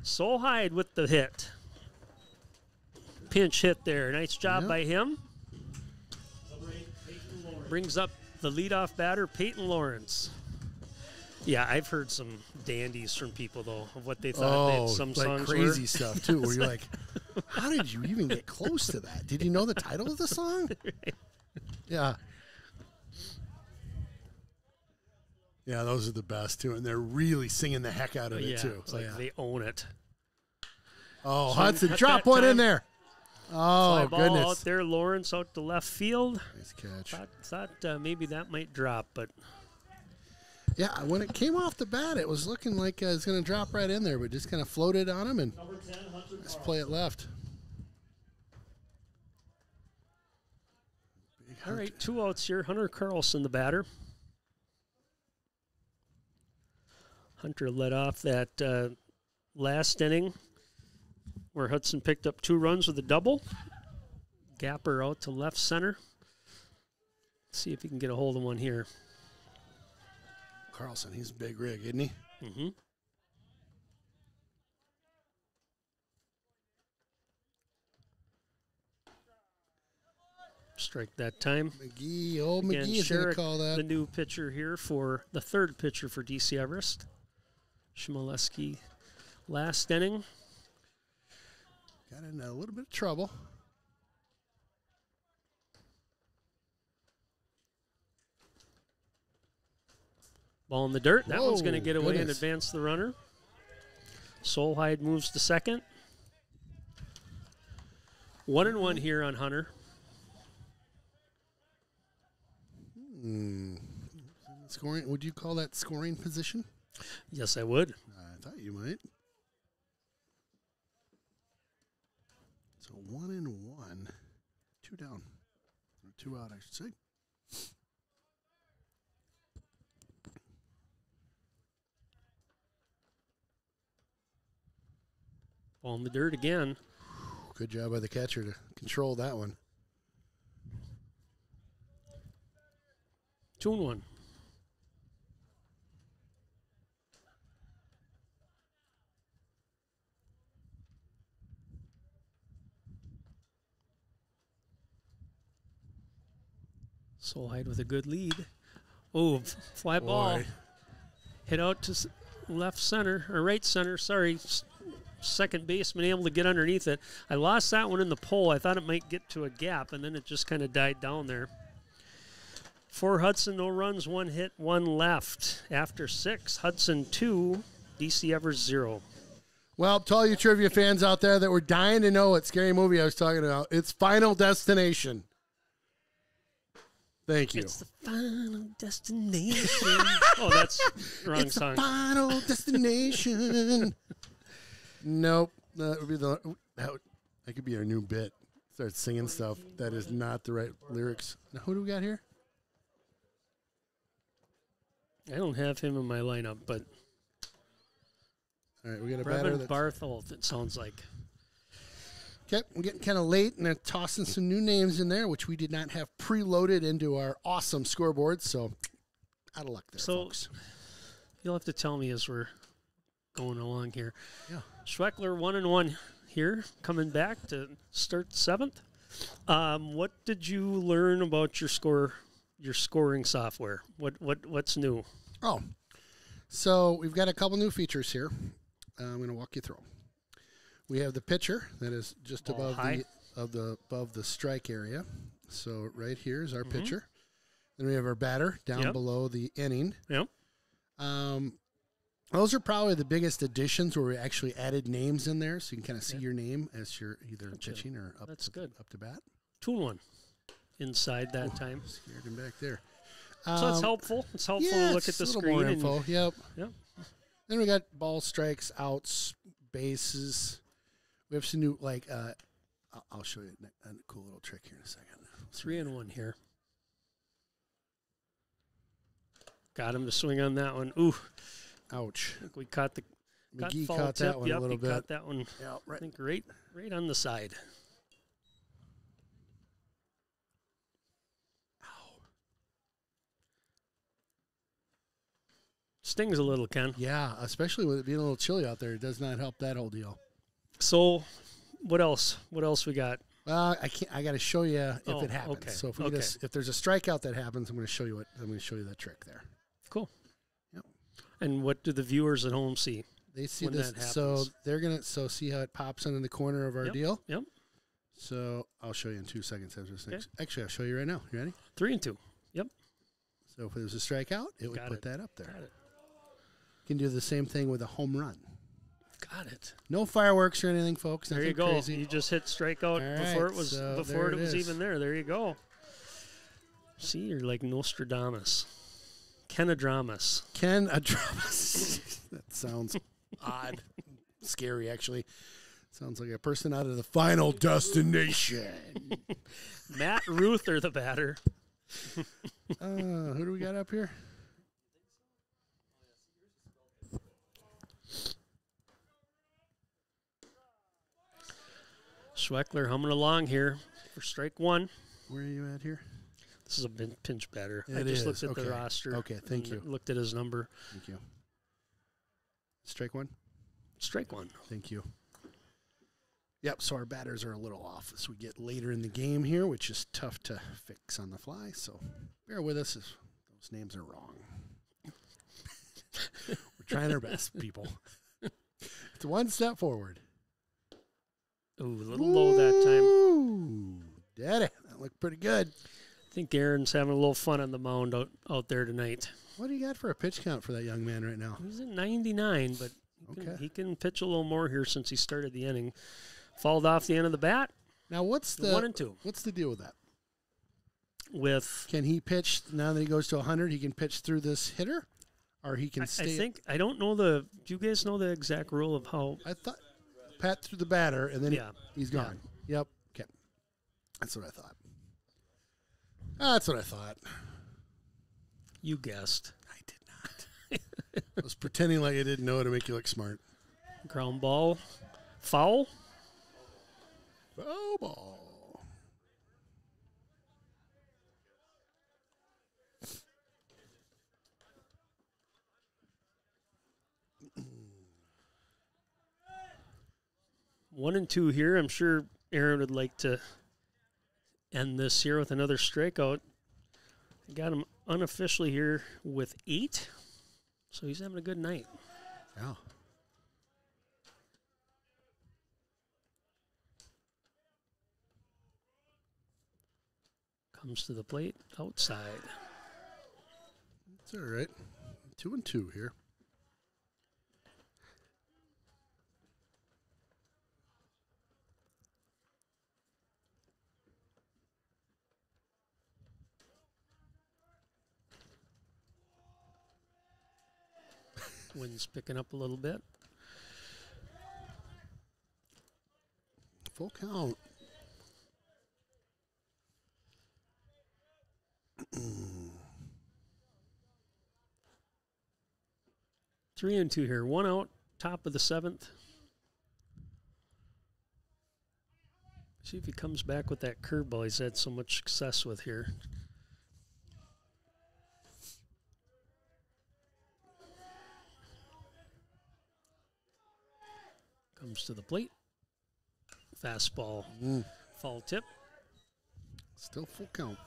Solheim with the hit. Pinch hit there. Nice job by him. Brings up the leadoff batter, Peyton Lawrence. Yeah, I've heard some dandies from people, though, of what they thought some like songs crazy were. Stuff, too, where you're like, how did you even get close to that? Did you know the title of the song? Right. Yeah. Yeah, those are the best, too, and they're really singing the heck out of it, too. It's like they own it. Oh, So Hudson, at drop that one in time, there. Oh, fly ball goodness. out there, Lawrence out to left field. Nice catch. Thought maybe that might drop, but yeah, when it came off the bat, it was looking like it was going to drop right in there, but just kind of floated on him and let's play it left. All right, 2 outs here. Hunter Carlson, the batter. Hunter led off that last inning where Hudson picked up 2 runs with a double. Gapper out to left center. Let's see if he can get a hold of one here. Carlson, he's a big rig, isn't he? Mm-hmm. Strike that time. McGee is going to call that. The new pitcher here for the third pitcher for DC Everest. Shimoleski last inning. Got in a little bit of trouble. Ball in the dirt. That one's going to Whoa, get away and goodness. advance the runner. Solheim moves to second. 1-1 here on Hunter. Scoring? Would you call that scoring position? Yes, I would. I thought you might. So 1-1, 2 down, or 2 out, I should say. Ball in the dirt again. Good job by the catcher to control that one. 2-1. Solheim with a good lead. Oh, fly ball. Boy. Hit out to left center, or right center, sorry. Second baseman able to get underneath it. I lost that one in the pole. I thought it might get to a gap, and then it just kind of died down there. For Hudson, no runs, 1 hit, 1 left. After 6, Hudson 2, DC Everest 0. Well, to all you trivia fans out there that were dying to know what scary movie I was talking about, it's Final Destination. Thank you. It's the final destination. Oh, that's the wrong It's song. the Final Destination. Nope. That would be that could be our new bit. Start singing stuff that is not the right lyrics. Now, who do we got here? I don't have him in my lineup, but All right, we got a batter. Brevin Barthold, it sounds like. Okay, we're getting kind of late, and they're tossing some new names in there, which we did not have preloaded into our awesome scoreboard. So, out of luck there, So, folks. you'll have to tell me as we're going along here. Yeah. Schweckler 1-1 here, coming back to start 7th. What did you learn about your scoring software? What's new? Oh, so we've got a couple new features here. I'm going to walk you through 'em. We have the pitcher that is just Ball above high. above the strike area. So right here is our pitcher. Then we have our batter down Yep. below the inning. Yep. Those are probably the biggest additions where we actually added names in there, so you can kind of see your name as you're either pitching or up. That's good. Up to bat. 2-1 inside that time. Scared him back there. So it's helpful. It's helpful Yeah, to look at it's the a little screen. more And, info. Yep. Yep. Then we got ball strikes, outs, bases. We have some new I'll show you a cool little trick here in a second. 3-1 here. Got him to swing on that one. Ooh, Ouch. I think we caught the McGee foul caught tip. that one Yep, a little he bit. caught that one. Yeah, I right. think right on the side. Stings a little, Ken. Yeah, especially with it being a little chilly out there, it does not help that whole deal. So, what else? What else we got? I can't. I got to show you if Oh, it happens. okay, So if we okay. if there's a strikeout that happens, I'm going to show you that trick there. Cool. Yep. And what do the viewers at home see? They see When this, that so happens. they're gonna see how it pops into the corner of our Yep, deal. Yep. So I'll show you in 2 seconds after this Okay. next. Actually, I'll show you right now. You ready? 3-2. Yep. So if there's a strikeout, it would Got put it. that up there. Got it. You can do the same thing with a home run. Got it. No fireworks or anything, folks. There you Nothing go. Crazy. You just hit strikeout All before right, it was so before there it it was is. even there. There you go. See, you're like Nostradamus. Kenadramus. Ken Adramas. That sounds odd. Scary, actually. Sounds like a person out of the Final Destination. Matt Ruther, the batter. Who do we got up here? Schweckler humming along here for strike 1. Where are you at here? This is a pinch batter. I It just is. looked at Okay. the roster. Okay, thank and you. Looked at his number. Thank you. Strike 1. Strike 1. Thank you. Yep, so our batters are a little off as we get later in the game here, which is tough to fix on the fly. So bear with us if those names are wrong. We're trying our best, people. It's one step forward. Ooh, a little low that time. Ooh, daddy. That looked pretty good. think Aaron's having a little fun on the mound out there tonight. What do you got for a pitch count for that young man right now? He's at 99, but Okay. he can pitch a little more here since he started the inning. Fouled off the end of the bat. Now, what's the 1-2. What's the deal with that? Can he pitch now that he goes to 100? He can pitch through this hitter, or he can stay. I don't know do you guys know the exact rule of how? I thought pat through the batter, and then Yeah. he's gone. Yeah. Yep. Okay. That's what I thought. That's what I thought. You guessed. I did not. I was pretending like I didn't know to make you look smart. Ground ball, foul. Foul ball. One and two here. I'm sure Aaron would like to end this here with another strikeout. I got him unofficially here with 8, so he's having a good night. Yeah. Comes to the plate, outside. It's all right. 2-2 here. Wind's picking up a little bit. Full count. 3-2 here. 1 out, top of the 7th. See if he comes back with that curveball he's had so much success with here. Comes to the plate. Fastball. Foul tip. Still full count.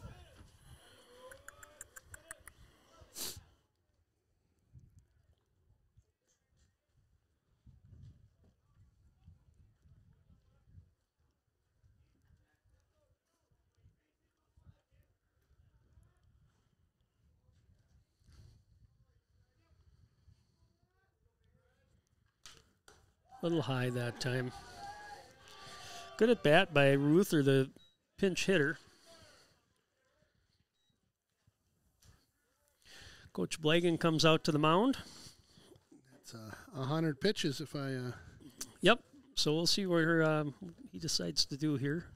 Little high that time. Good at bat by Ruther, the pinch hitter. Coach Blagan comes out to the mound. It's 100 pitches if I... Yep. So we'll see where he decides to do here.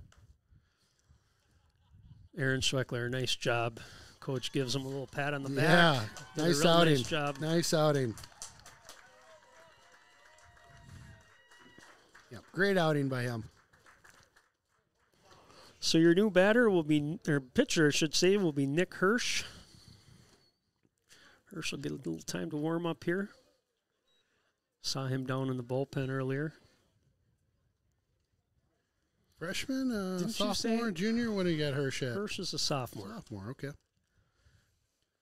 Aaron Schweckler, nice job. Coach gives him a little pat on the back. Yeah, Did a nice real outing. Nice job. Nice outing. Yep, great outing by him. So your new batter will be, or pitcher, I should say, will be Nick Hirsch. Hirsch will get a little time to warm up here. Saw him down in the bullpen earlier. Freshman, sophomore, junior? What do you got Hirsch at? Hirsch is a sophomore. Sophomore, okay.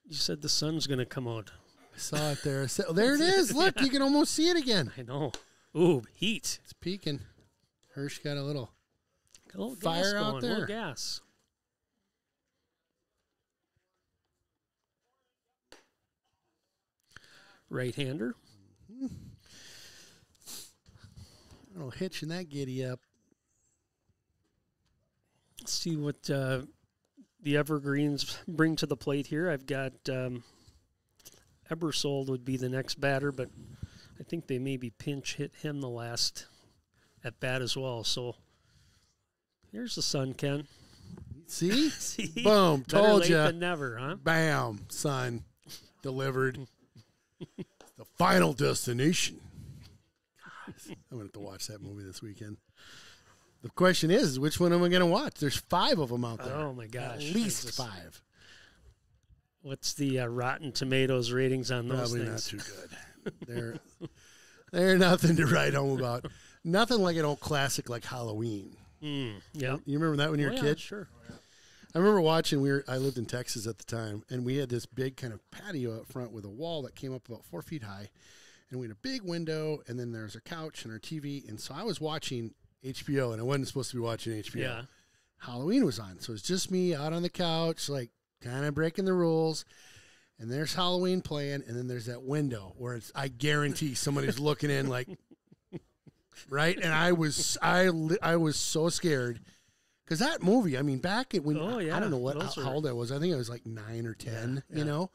You said the sun's going to come out. I saw it there. There it is. Look, you can almost see it again. I know. Ooh, heat. It's peaking. Hirsch got a little fire gas out going, there. a A little gas. Right-hander. A little hitch in that giddy up. Let's see what the Evergreens bring to the plate here. I've got Ebersold would be the next batter, but I think they maybe pinch hit him the last at bat as well. So here's the sun, Ken. See? See? Boom. Better Told late you. than never, huh? Bam. Sun. Delivered. The final destination. I'm going to have to watch that movie this weekend. The question is, which one am I going to watch? There's 5 of them out there. Oh, my gosh. At least 5. What's the Rotten Tomatoes ratings on those Probably things? not too good. They're nothing to write home about. Nothing like an old classic like Halloween. Yeah. You remember that when you were a kid? Sure. I remember watching. I lived in Texas at the time, and we had this big kind of patio up front with a wall that came up about 4 feet high, and we had a big window, and then there's our couch and our TV. And so I was watching HBO, and I wasn't supposed to be watching HBO. Yeah. Halloween was on. So it was just me out on the couch, like kind of breaking the rules. And there's Halloween playing, and then there's that window where it's, I guarantee somebody's looking in like, right? And I was so scared. Because that movie, I mean, back at when, I don't know how old I was. I think I was like 9 or 10, you know?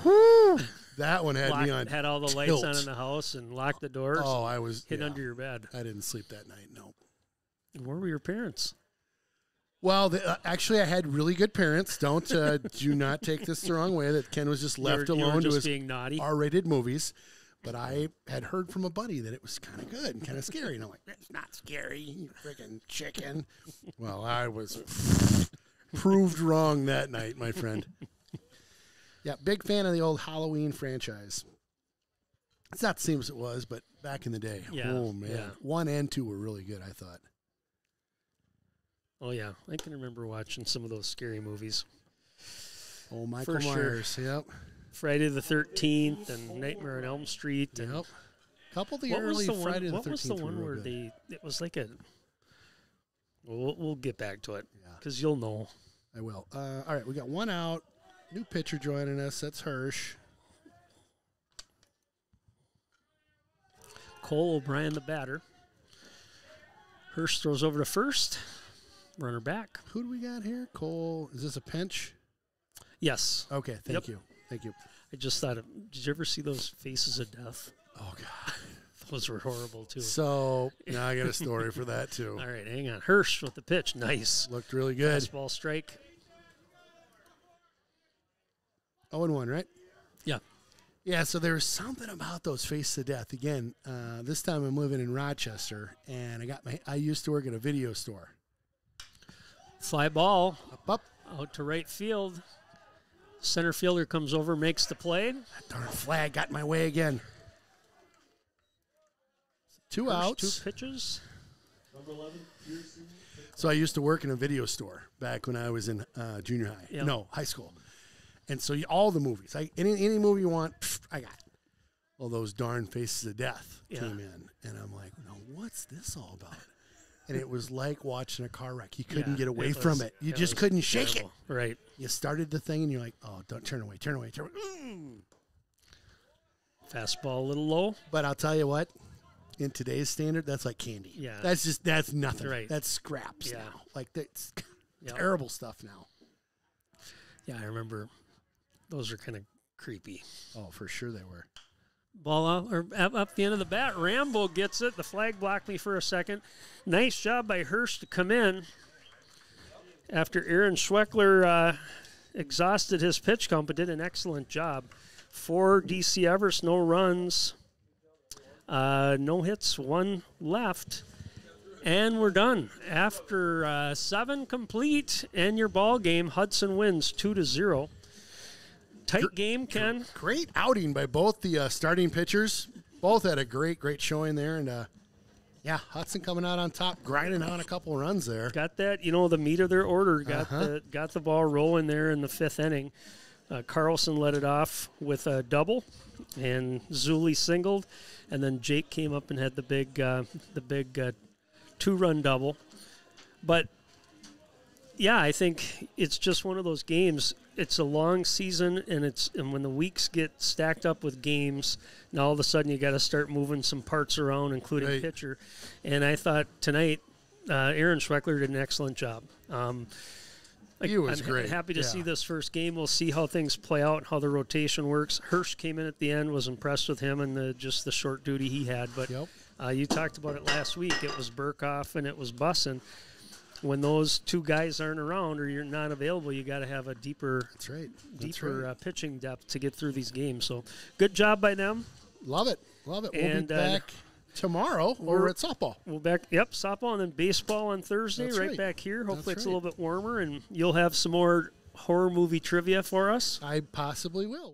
Whew, that one had me on Had all the lights on in the house and locked the doors. Oh, I was hid under your bed. I didn't sleep that night, no. And where were your parents? Well, actually, I had really good parents. Don't do not take this the wrong way that Ken was just left alone to his being naughty. R-rated movies. But I had heard from a buddy that it was kind of good and kind of scary. And I'm like, it's not scary, you freaking chicken. Well, I was proved wrong that night, my friend. Yeah, big fan of the old Halloween franchise. It's not the same as it was, but back in the day. Yeah, oh, man. yeah. 1 and 2 were really good, I thought. Oh, yeah. I can remember watching some of those scary movies. Oh, Michael Myers, yep. Friday the 13th and Nightmare on Elm Street. And yep. A couple of the early Friday the 13th. What was the one where it was like a. We'll get back to it because you'll know. I will. All right, we got one out. New pitcher joining us. That's Hirsch. Cole O'Brien, the batter. Hirsch throws over to first. Runner back. Who do we got here? Cole. Is this a pinch? Yes. Okay, thank you. Thank you. I just thought, did you ever see those Faces of Death? Oh, God. Those were horrible, too. So, now I got a story for that, too. All right, hang on. Hirsch with the pitch. Nice. Looked really good. Fastball strike. 0-1, right? Yeah. Yeah, so there was something about those Faces of Death. Again, this time I'm living in Rochester, and I used to work at a video store. Fly ball. Up. Out to right field. Center fielder comes over, makes the play. That darn flag got in my way again. 2 outs. 2 pitches. Number 11, So I used to work in a video store back when I was in junior high. Yep. No, high school. And so all the movies, any movie you want, I got. Well, those darn Faces of Death came in. And I'm like, no, what's this all about? And it was like watching a car wreck. You couldn't get away from it. You just couldn't shake it. Right. You started the thing, and you're like, oh, don't turn away. Fastball a little low. But I'll tell you what, in today's standard, that's like candy. Yeah. That's nothing. Right. That's scraps now. Like, that's Yep. terrible stuff now. Yeah, I remember those are kind of creepy. Oh, for sure they were. Ball out, or up the end of the bat. Rambo gets it. The flag blocked me for a second. Nice job by Hirsch to come in after Aaron Schweckler exhausted his pitch count, but did an excellent job. For DC Everest, no runs, no hits, 1 left. And we're done. After 7 complete and your ball game, Hudson wins 2-0. Tight game, Ken. Great outing by both the starting pitchers. Both had a great showing there. And, Hudson coming out on top, grinding on a couple runs there. Got that, the meat of their order. Got the ball rolling there in the 5th inning. Carlson led it off with a double, and Zuli singled. And then Jake came up and had the big 2-run double. But, yeah, I think it's just one of those games. It's a long season, and when the weeks get stacked up with games, now all of a sudden you got to start moving some parts around, including pitcher. And I thought tonight, Aaron Schweckler did an excellent job. He was I'm great. happy to see this first game. We'll see how things play out, how the rotation works. Hirsch came in at the end, was impressed with him and just the short duty he had. But you talked about it last week. It was Burkhoff and it was Bussin. When those 2 guys aren't around or you're not available, you got to have a deeper pitching depth to get through these games. So good job by them. Love it. We'll And, be back tomorrow or at softball. We'll back, softball and then baseball on Thursday right back here. Hopefully it's a little bit warmer, and you'll have some more horror movie trivia for us. I possibly will.